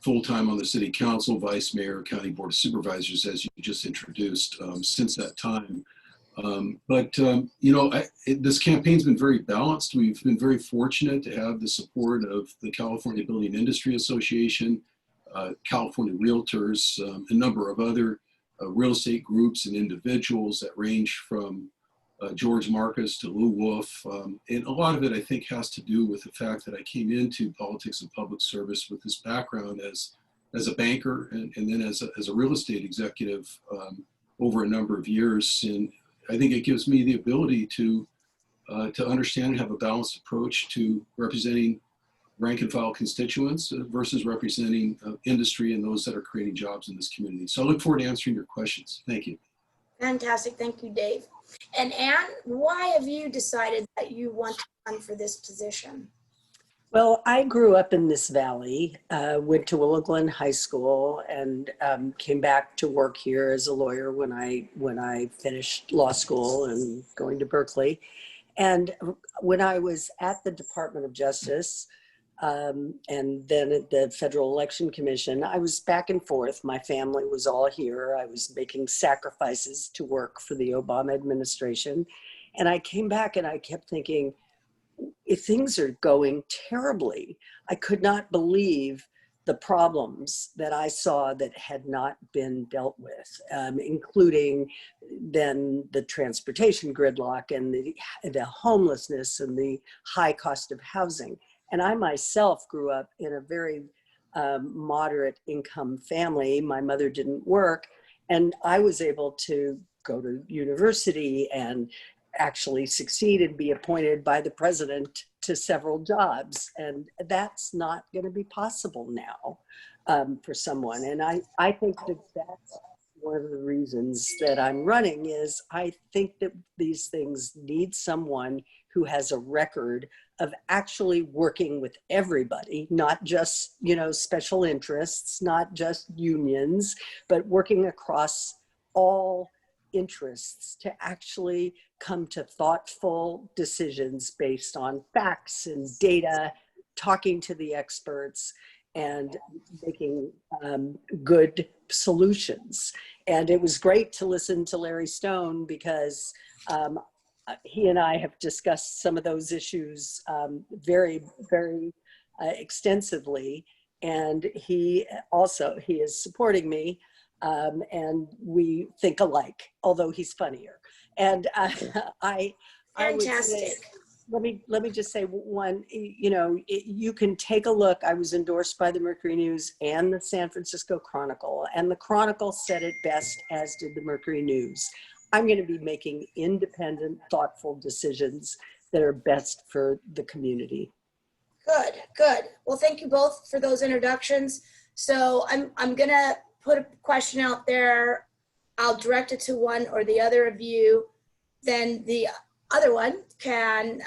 full-time on the city council, vice mayor, county board of supervisors, as you just introduced, since that time. This campaign's been very balanced. We've been very fortunate to have the support of the California Building Industry Association, California Realtors, a number of other real estate groups and individuals that range from George Marcus to Lou Wolf. And a lot of it, I think, has to do with the fact that I came into politics and public service with this background as a banker and then as a real estate executive over a number of years. And I think it gives me the ability to understand and have a balanced approach to representing rank and file constituents versus representing industry and those that are creating jobs in this community. So I look forward to answering your questions. Thank you. Fantastic. Thank you, Dave. And Anne, why have you decided that you want to run for this position? Well, I grew up in this valley, went to Willow Glen High School, and came back to work here as a lawyer when I finished law school and going to Berkeley. And when I was at the Department of Justice, and then at the Federal Election Commission, I was back and forth. My family was all here. I was making sacrifices to work for the Obama administration. And I came back and I kept thinking, if things are going terribly, I could not believe the problems that I saw that had not been dealt with, including then the transportation gridlock and the homelessness and the high cost of housing. And I myself grew up in a very moderate income family. My mother didn't work, and I was able to go to university and actually succeed and be appointed by the president to several jobs. And that's not going to be possible now for someone. And I think that that's one of the reasons that I'm running is I think that these things need someone who has a record of actually working with everybody, not just, special interests, not just unions, but working across all interests to actually come to thoughtful decisions based on facts and data, talking to the experts, and making good solutions. And it was great to listen to Larry Stone because he and I have discussed some of those issues very, very extensively. And he is supporting me. And we think alike, although he's funnier. And I would say, let me just say one, you can take a look. I was endorsed by the Mercury News and the San Francisco Chronicle, and the Chronicle said it best, as did the Mercury News. I'm going to be making independent, thoughtful decisions that are best for the community. Good, good. Well, thank you both for those introductions. So I'm going to put a question out there. I'll direct it to one or the other of you. Then the other one can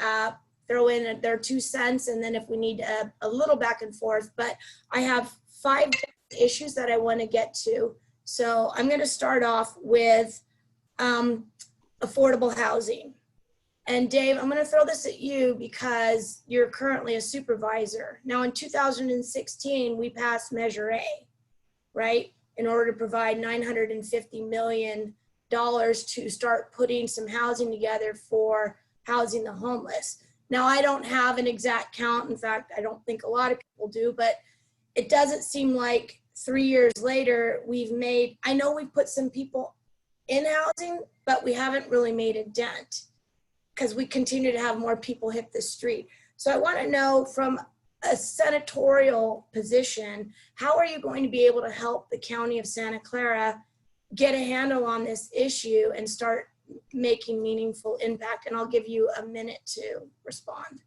throw in their 2 cents, and then if we need a little back and forth. But I have 5 issues that I want to get to. So I'm going to start off with affordable housing. And Dave, I'm going to throw this at you because you're currently a supervisor. Now in 2016, we passed Measure A, right? In order to provide $950 million to start putting some housing together for housing the homeless. Now, I don't have an exact count. In fact, I don't think a lot of people do, but it doesn't seem like 3 years later I know we've put some people in housing, but we haven't really made a dent because we continue to have more people hit the street. So I want to know, from a senatorial position, how are you going to be able to help the county of Santa Clara get a handle on this issue and start making meaningful impact? And I'll give you a minute to respond.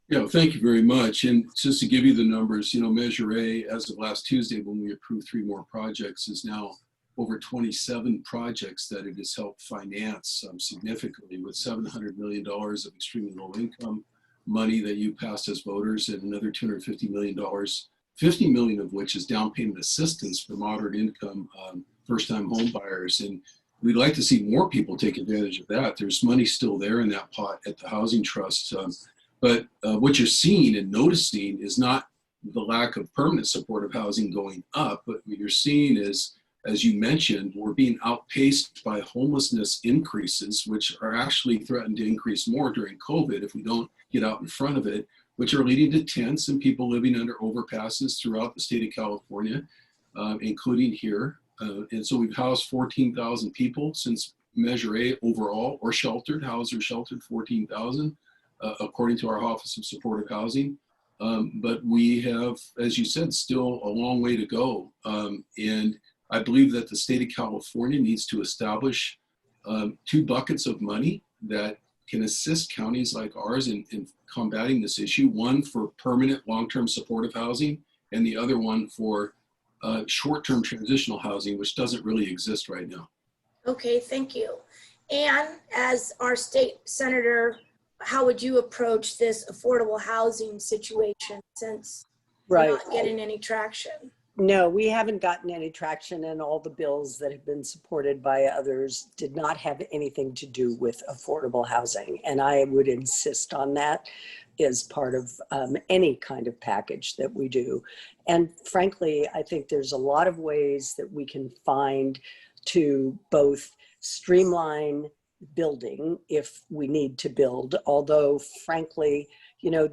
Yeah, well, thank you very much. And just to give you the numbers, Measure A, as of last Tuesday, when we approved 3 more projects, is now over 27 projects that it has helped finance significantly, with $700 million of extremely low income money that you passed as voters, and another $250 million, $50 million of which is down payment assistance for moderate income first-time home buyers. And we'd like to see more people take advantage of that. There's money still there in that pot at the Housing Trust. But what you're seeing and noticing is not the lack of permanent supportive housing going up, but what you're seeing is, as you mentioned, we're being outpaced by homelessness increases, which are actually threatened to increase more during COVID if we don't get out in front of it, which are leading to tents and people living under overpasses throughout the state of California, including here. And so we've housed 14,000 people since Measure A overall, or housed or sheltered 14,000, according to our Office of Supportive Housing. But we have, as you said, still a long way to go. And I believe that the state of California needs to establish 2 buckets of money that can assist counties like ours in combating this issue. One for permanent long-term supportive housing, and the other one for short-term transitional housing, which doesn't really exist right now. Okay, thank you. And as our state senator, how would you approach this affordable housing situation, since we're not getting any traction? No, we haven't gotten any traction, and all the bills that have been supported by others did not have anything to do with affordable housing. And I would insist on that as part of any kind of package that we do. And frankly, I think there's a lot of ways that we can find to both streamline building if we need to build, although frankly,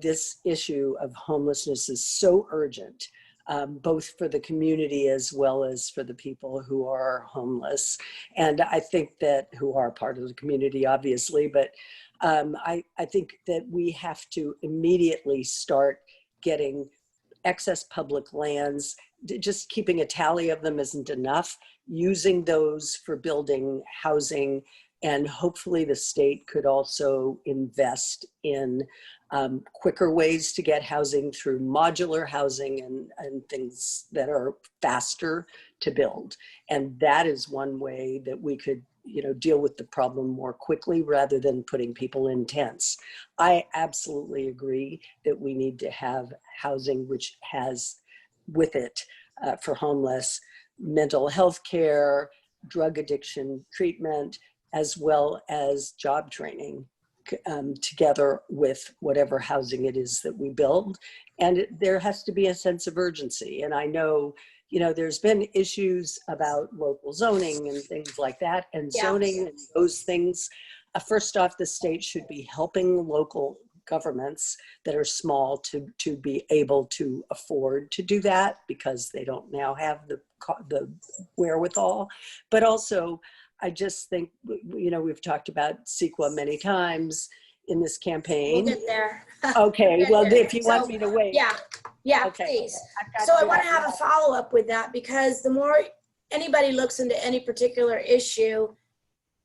this issue of homelessness is so urgent, both for the community as well as for the people who are homeless. And I think that, who are part of the community, obviously, but I think that we have to immediately start getting excess public lands. Just keeping a tally of them isn't enough. Using those for building housing, and hopefully the state could also invest in quicker ways to get housing through modular housing and things that are faster to build. And that is one way that we could deal with the problem more quickly rather than putting people in tents. I absolutely agree that we need to have housing which has with it for homeless mental health care, drug addiction treatment, as well as job training together with whatever housing it is that we build. And there has to be a sense of urgency. And I know, there's been issues about local zoning and things like that, and zoning and those things. First off, the state should be helping local governments that are small to be able to afford to do that, because they don't now have the wherewithal. But also, I just think, we've talked about CEQA many times in this campaign. We'll get there. Okay, well, if you want me to wait. Yeah, okay. please. So I want to have a follow-up with that, because the more anybody looks into any particular issue,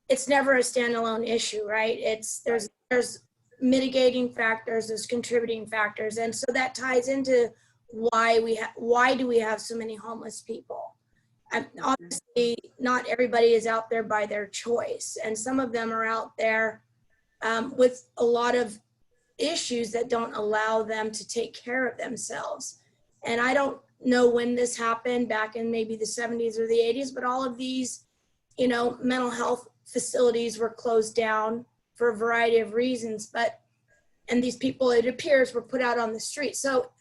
it's never a standalone issue, right? There's mitigating factors, there's contributing factors. And so that ties into why do we have so many homeless people? And obviously, not everybody is out there by their choice. And some of them are out there with a lot of issues that don't allow them to take care of themselves. And I don't know when this happened back in maybe the 70s or the 80s, but all of these, you know, mental health facilities were closed down for a variety of reasons, and these people, it appears, were put out on the street. So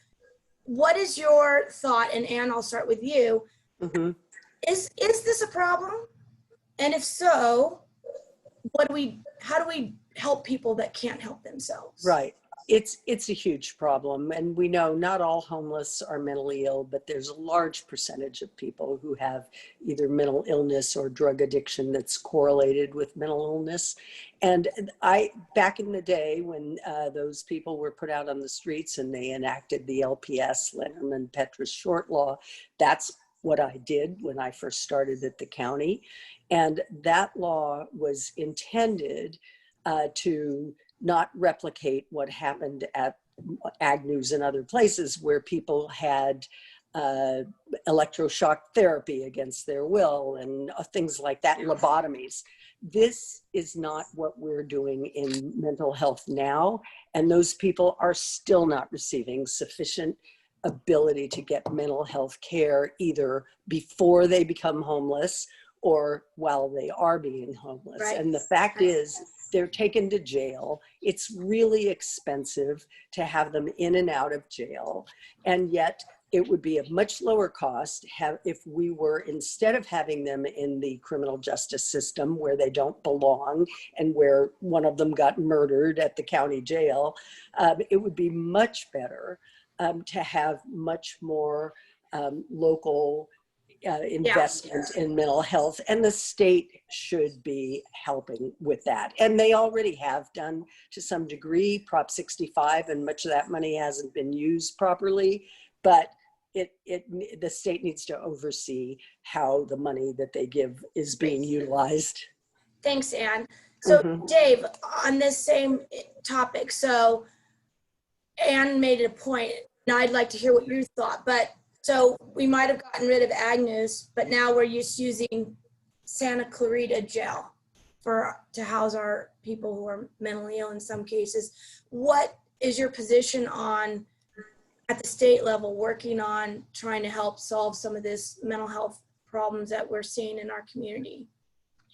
what is your thought, and Anne, I'll start with you. Mm-hmm. Is this a problem? And if so, how do we help people that can't help themselves? Right. It's a huge problem. And we know not all homeless are mentally ill, but there's a large percentage of people who have either mental illness or drug addiction that's correlated with mental illness. And back in the day when those people were put out on the streets and they enacted the LPS, Lennerman-Petrus short law, that's what I did when I first started at the county. And that law was intended to not replicate what happened at Agnew's and other places where people had electroshock therapy against their will and things like that, lobotomies. This is not what we're doing in mental health now. And those people are still not receiving sufficient ability to get mental health care either before they become homeless or while they are being homeless. Right. And the fact is, they're taken to jail. It's really expensive to have them in and out of jail. And yet it would be a much lower cost if we were, instead of having them in the criminal justice system where they don't belong and where one of them got murdered at the county jail, it would be much better to have much more local investment in mental health, and the state should be helping with that. And they already have done to some degree, Prop 65, and much of that money hasn't been used properly, but the state needs to oversee how the money that they give is being utilized. Thanks, Anne. So Dave, on this same topic, so Anne made a point, and I'd like to hear what you thought, but so we might have gotten rid of Agnew's, but now we're just using Santa Clarita Jail to house our people who are mentally ill in some cases. What is your position on, at the state level, working on trying to help solve some of this mental health problems that we're seeing in our community?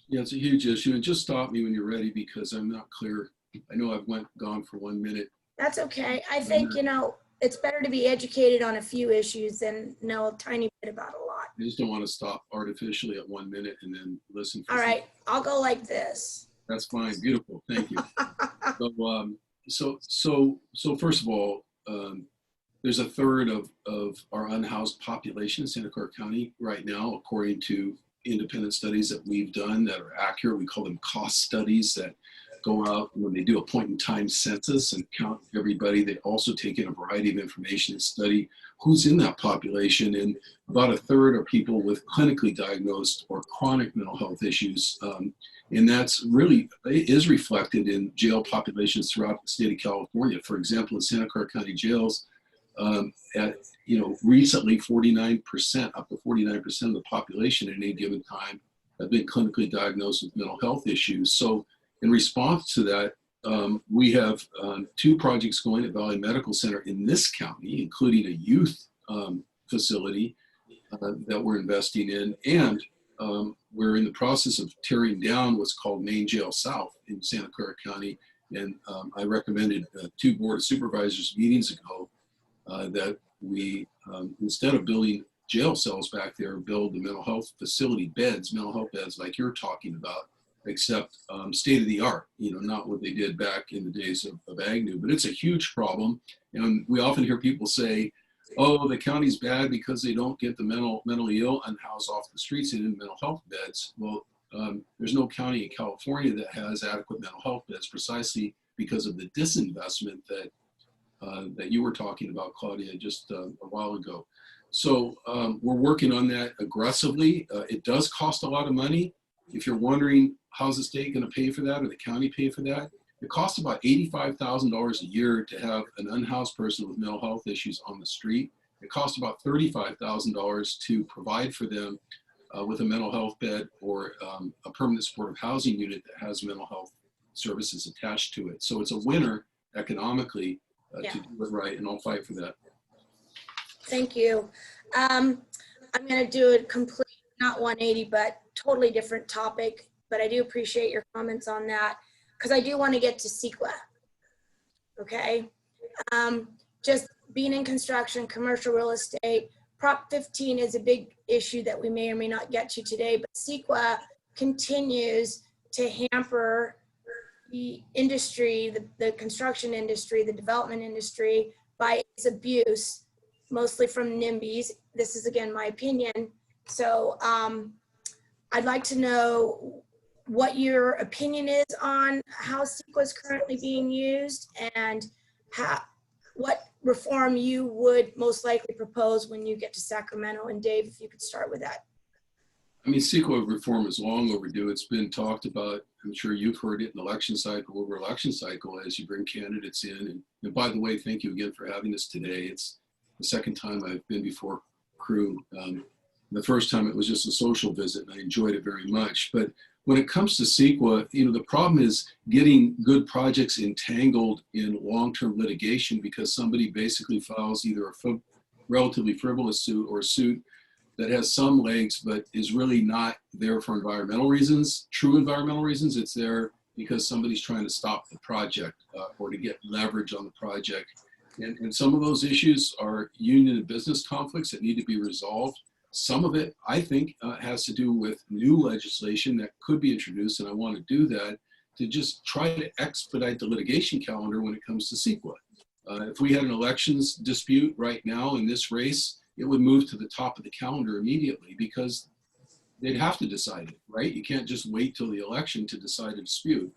Yeah, it's a huge issue. And just stop me when you're ready because I'm not clear. I know I've gone for 1 minute. That's okay. I think, you know, it's better to be educated on a few issues than know a tiny bit about a lot. I just don't want to stop artificially at 1 minute and then listen. All right, I'll go like this. That's fine. Beautiful. Thank you. So first of all, there's a third of our unhoused population in Santa Clara County right now, according to independent studies that we've done that are accurate. We call them cost studies that go out when they do a point in time census and count everybody. They also take in a variety of information and study who's in that population. And about a third are people with clinically diagnosed or chronic mental health issues. And that's really is reflected in jail populations throughout the state of California. For example, in Santa Clara County jails, recently 49%, up to 49% of the population at any given time have been clinically diagnosed with mental health issues. So in response to that, we have 2 projects going at Valley Medical Center in this county, including a youth facility that we're investing in. And we're in the process of tearing down what's called Main Jail South in Santa Clara County. And I recommended 2 Board of Supervisors meetings ago that we, instead of building jail cells back there, build the mental health facility beds, mental health beds like you're talking about, except state of the art, not what they did back in the days of Agnew. But it's a huge problem. And we often hear people say, oh, the county's bad because they don't get the mentally ill unhoused off the streets and in mental health beds. Well, there's no county in California that has adequate mental health beds precisely because of the disinvestment that you were talking about, Claudia, just a while ago. So we're working on that aggressively. It does cost a lot of money. If you're wondering, how's the state going to pay for that or the county pay for that? It costs about $85,000 a year to have an unhoused person with mental health issues on the street. It costs about $35,000 to provide for them with a mental health bed or a permanent supportive housing unit that has mental health services attached to it. So it's a winner economically to do it right, and I'll fight for that. Thank you. I'm going to do a complete, not 180, but totally different topic. But I do appreciate your comments on that because I do want to get to CEQA. Okay. Just being in construction, commercial real estate, Prop 15 is a big issue that we may or may not get to today, but CEQA continues to hamper the industry, the construction industry, the development industry by its abuse, mostly from NIMBYs. This is, again, my opinion. So I'd like to know what your opinion is on how CEQA is currently being used and what reform you would most likely propose when you get to Sacramento. And Dave, if you could start with that. I mean, CEQA reform is long overdue. It's been talked about. I'm sure you've heard it in election cycle over election cycle as you bring candidates in. And by the way, thank you again for having us today. It's the second time I've been before CREW. The first time it was just a social visit and I enjoyed it very much. But when it comes to CEQA, you know, the problem is getting good projects entangled in long-term litigation because somebody basically files either a relatively frivolous suit or a suit that has some legs but is really not there for environmental reasons, true environmental reasons. It's there because somebody's trying to stop the project or to get leverage on the project. And some of those issues are union and business conflicts that need to be resolved. Some of it, I think, has to do with new legislation that could be introduced, and I want to do that to just try to expedite the litigation calendar when it comes to CEQA. If we had an elections dispute right now in this race, it would move to the top of the calendar immediately because they'd have to decide it, right? You can't just wait till the election to decide a dispute.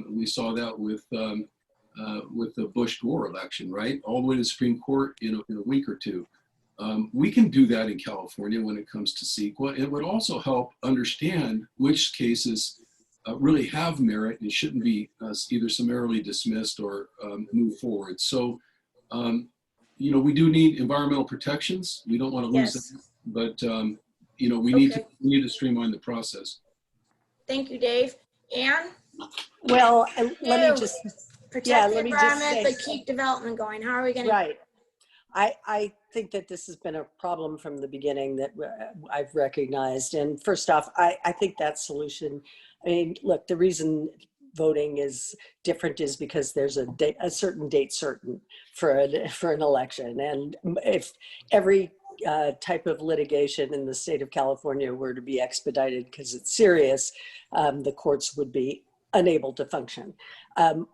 We saw that with the Bush-Gore election, right? All the way to the Supreme Court in a week or two. We can do that in California when it comes to CEQA. It would also help understand which cases really have merit and shouldn't be either summarily dismissed or move forward. So, you know, we do need environmental protections. We don't want to lose them, but you know, we need to continue to streamline the process. Thank you, Dave. Anne? Well, let me just, protect the let me just environment, say, but keep development going. How are we going to? right. I think that this has been a problem from the beginning that I've recognized. And first off, I think that solution, I mean, look, the reason voting is different is because there's a certain date certain for an election. And if every type of litigation in the state of California were to be expedited because it's serious, the courts would be unable to function.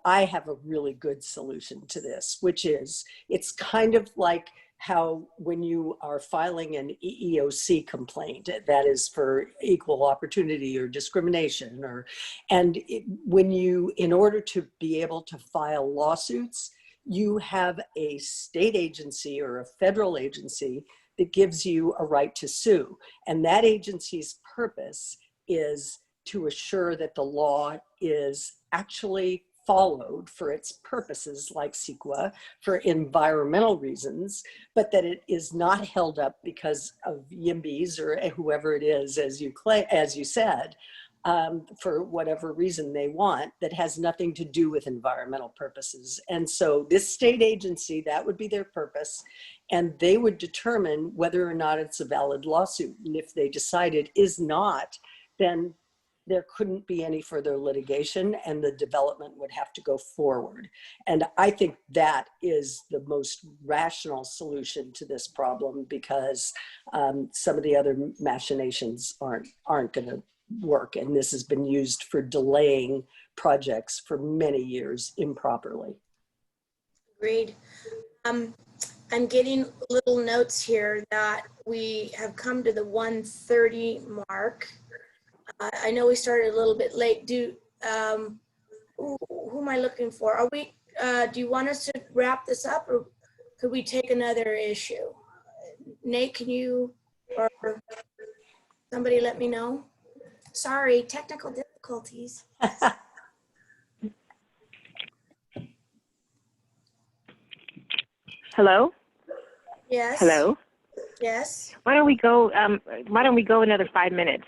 I have a really good solution to this, which is it's kind of like how when you are filing an EEOC complaint, that is for equal opportunity or discrimination, when you, in order to be able to file lawsuits, you have a state agency or a federal agency that gives you a right to sue. And that agency's purpose is to assure that the law is actually followed for its purposes like CEQA for environmental reasons, but that it is not held up because of YIMBYs or whoever it is, as you said, for whatever reason they want, that has nothing to do with environmental purposes. And so this state agency, that would be their purpose, and they would determine whether or not it's a valid lawsuit. And if they decide it is not, then there couldn't be any further litigation and the development would have to go forward. And I think that is the most rational solution to this problem because some of the other machinations aren't going to work. And this has been used for delaying projects for many years improperly. Agreed. I'm getting little notes here that we have come to the 1:30 mark. I know we started a little bit late. Who am I looking for? Are we? Do you want us to wrap this up, or could we take another issue? Nate, can you or somebody let me know? Sorry, technical difficulties. Hello? Yes. Hello? Yes. Why don't we go another 5 minutes?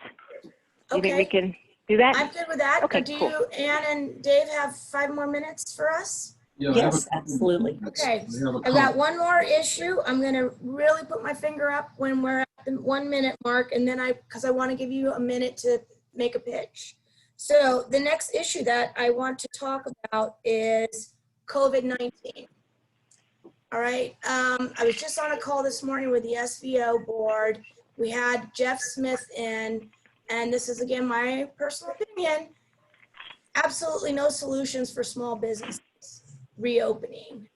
Do you think we can do that? I'm good with that. Okay, Do cool. you, Ann and Dave, have 5 more minutes for us? Yeah, I have a Yes, absolutely. Okay, I have a I've got comment. one more issue. I'm gonna really put my finger up when we're at the 1 minute mark, and then because I want to give you a minute to make a pitch. So the next issue that I want to talk about is COVID-19. All right, I was just on a call this morning with the SVO board. We had Jeff Smith in, and this is again my personal opinion, absolutely no solutions for small businesses reopening.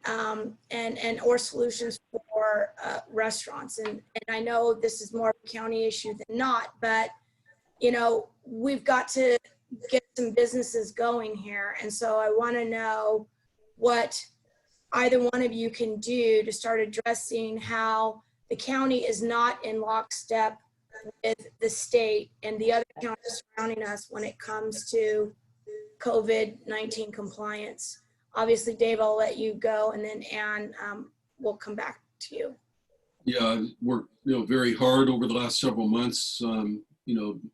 And or solutions for restaurants. And I know this is more of a county issue than not, but you know, we've got to get some businesses going here. And so I want to know what either one of you can do to start addressing how the county is not in lockstep with the state and the other counties surrounding us when it comes to COVID-19 compliance. Obviously, Dave, I'll let you go, and then Ann, we'll come back to you. Yeah, I've worked very hard over the last several months.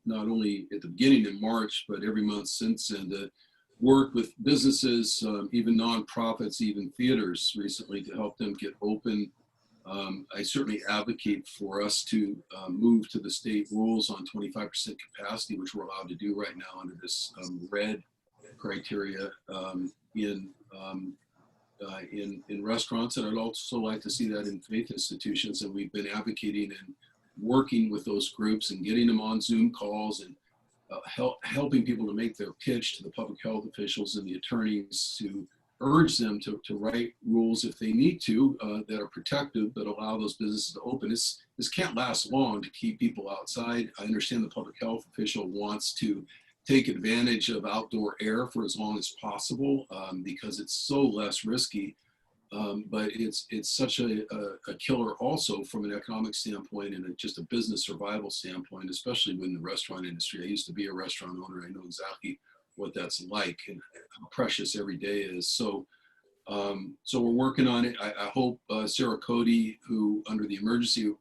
Not only at the beginning in March, but every month since, and to work with businesses, even nonprofits, even theaters recently to help them get open. I certainly advocate for us to move to the state rules on 25% capacity, which we're allowed to do right now under this red criteria in restaurants, and I'd also like to see that in faith institutions. And we've been advocating and working with those groups and getting them on Zoom calls and helping people to make their pitch to the public health officials and the attorneys to urge them to write rules if they need to that are protective, that allow those businesses to open. This can't last long to keep people outside. I understand the public health official wants to take advantage of outdoor air for as long as possible because it's so less risky. But it's such a killer also from an economic standpoint and just a business survival standpoint, especially in the restaurant industry. I used to be a restaurant owner. I know exactly what that's like and how precious every day is. So we're working on it. I hope Sarah Cody, who under the emergency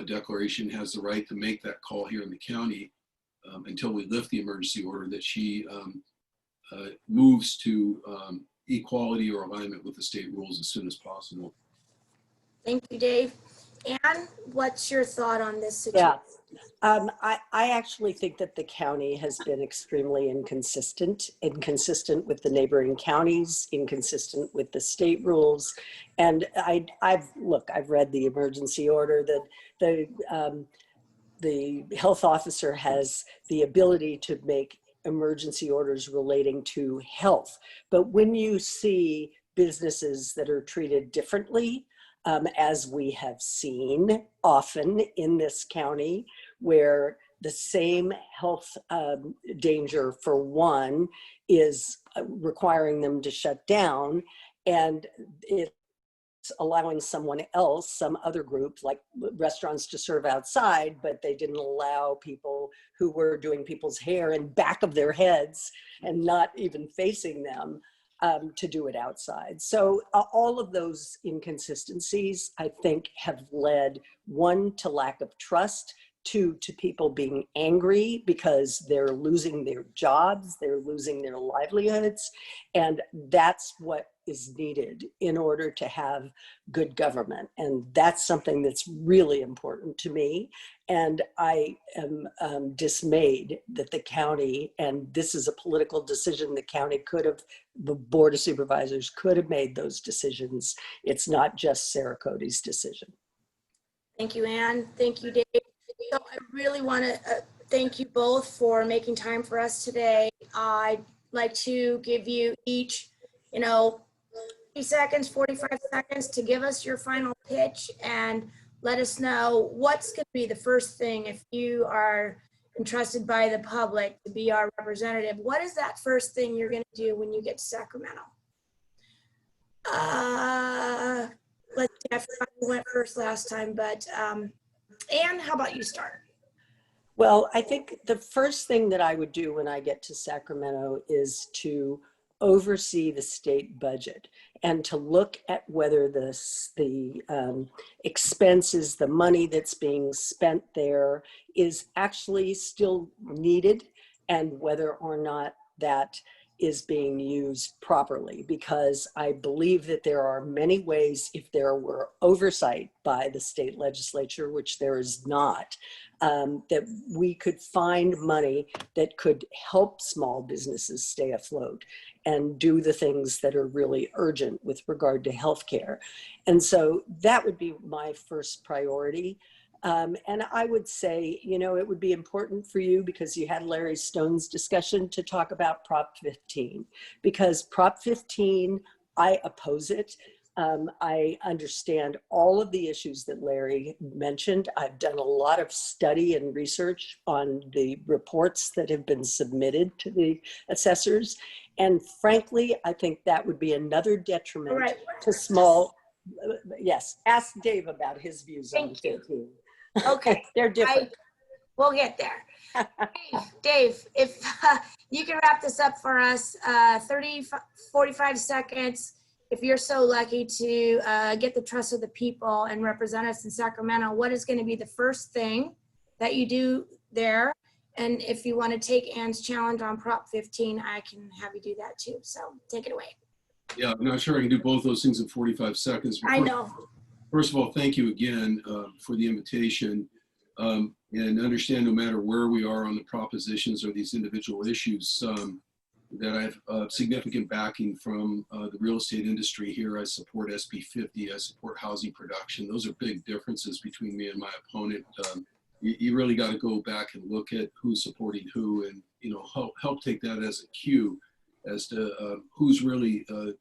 declaration has the right to make that call here in the county until we lift the emergency order, that she moves to equality or alignment with the state rules as soon as possible. Thank you, Dave. Ann, what's your thought on this situation? Yeah, I actually think that the county has been extremely inconsistent with the neighboring counties, inconsistent with the state rules. And I've read the emergency order that the health officer has the ability to make emergency orders relating to health. But when you see businesses that are treated differently, as we have seen often in this county, where the same health danger for one is requiring them to shut down, and it's allowing someone else, some other group like restaurants, to serve outside, but they didn't allow people who were doing people's hair in back of their heads and not even facing them to do it outside. So all of those inconsistencies, I think, have led, one, to lack of trust, two, to people being angry because they're losing their jobs, they're losing their livelihoods, and that's what is needed in order to have good government. And that's something that's really important to me. And I am dismayed that the county, and this is a political decision, the county could have, the Board of Supervisors could have made those decisions. It's not just Sarah Cody's decision. Thank you, Ann. Thank you, Dave. So I really want to thank you both for making time for us today. I'd like to give you each, 30 seconds, 45 seconds to give us your final pitch and let us know what's going to be the first thing if you are entrusted by the public to be our representative. What is that first thing you're going to do when you get to Sacramento? Let's see, I forgot who went first last time, but Ann, how about you start? Well, I think the first thing that I would do when I get to Sacramento is to oversee the state budget and to look at whether the expenses, the money that's being spent there is actually still needed, and whether or not that is being used properly, because I believe that there are many ways, if there were oversight by the state legislature, which there is not, that we could find money that could help small businesses stay afloat and do the things that are really urgent with regard to healthcare. And so that would be my first priority. And I would say, you know, it would be important for you, because you had Larry Stone's discussion, to talk about Prop 15, because Prop 15, I oppose it. I understand all of the issues that Larry mentioned. I've done a lot of study and research on the reports that have been submitted to the assessors. And frankly, I think that would be another detriment to small, yes, ask Dave about his views on 15. Okay. They're different. We'll get there. Dave, if you can wrap this up for us, 45 seconds. If you're so lucky to get the trust of the people and represent us in Sacramento, what is going to be the first thing that you do there? And if you want to take Ann's challenge on Prop 15, I can have you do that too. So take it away. Yeah, I'm not sure I can do both those things in 45 seconds. I know. First of all, thank you again for the invitation, and understand no matter where we are on the propositions or these individual issues, that I have significant backing from the real estate industry here. I support SB 50, I support housing production. Those are big differences between me and my opponent. You really got to go back and look at who's supporting who, and you know, help take that as a cue as to who's really the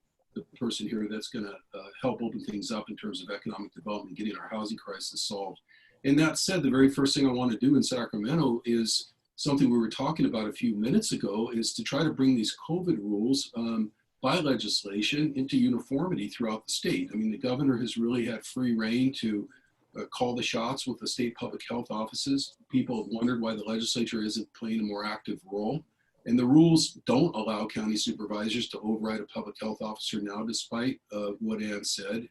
person here that's going to help open things up in terms of economic development, getting our housing crisis solved. And that said, the very first thing I want to do in Sacramento is something we were talking about a few minutes ago, is to try to bring these COVID rules by legislation into uniformity throughout the state. I mean, the governor has really had free reign to call the shots with the state public health offices. People have wondered why the legislature isn't playing a more active role. And the rules don't allow county supervisors to override a public health officer now, despite what Ann said.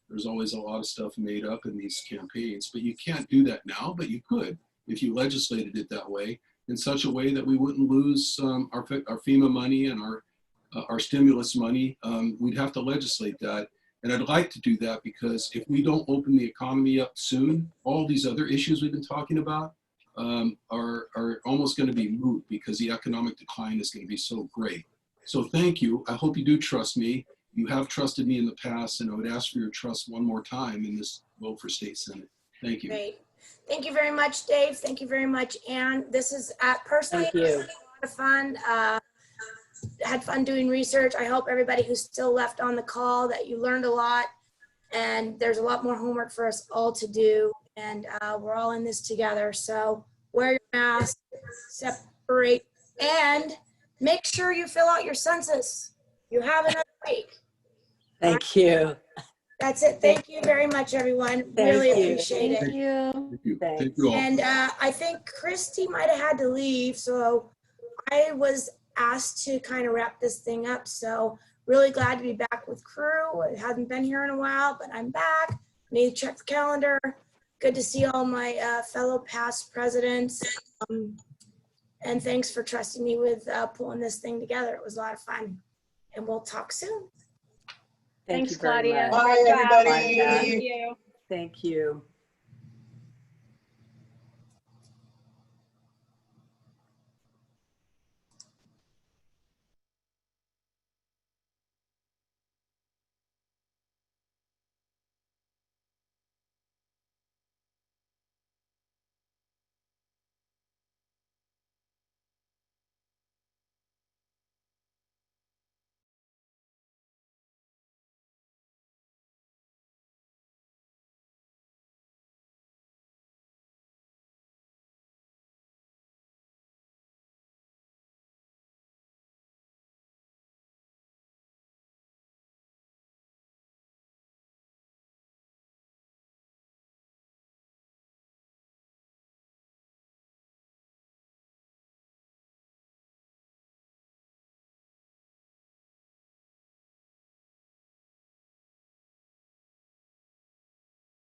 There's always a lot of stuff made up in these campaigns, but you can't do that now, but you could if you legislated it that way, in such a way that we wouldn't lose our FEMA money and our stimulus money. We'd have to legislate that. And I'd like to do that, because if we don't open the economy up soon, all these other issues we've been talking about are almost going to be moot, because the economic decline is going to be so great. So thank you. I hope you do trust me. You have trusted me in the past, and I would ask for your trust one more time in this vote for state senate. Thank you. Great. Thank you very much, Dave. Thank you very much, Ann. This is personally Thank you. a lot of fun. Had fun doing research. I hope everybody who's still left on the call that you learned a lot, and there's a lot more homework for us all to do, and we're all in this together. So wear your mask, separate, and make sure you fill out your census. You have another week. Thank you. That's it. Thank you very much, everyone. Thank Really you. appreciate it. Thank you. Thank you. Thanks. Thank you all. And I think Christy might have had to leave, so I was asked to kind of wrap this thing up. So really glad to be back with crew. I hadn't been here in a while, but I'm back. Need to check the calendar. Good to see all my fellow past presidents. And thanks for trusting me with pulling this thing together. It was a lot of fun. And we'll talk soon. Thank Thanks, you very Claudia. much. Great job. everybody. Thank you. Thank you.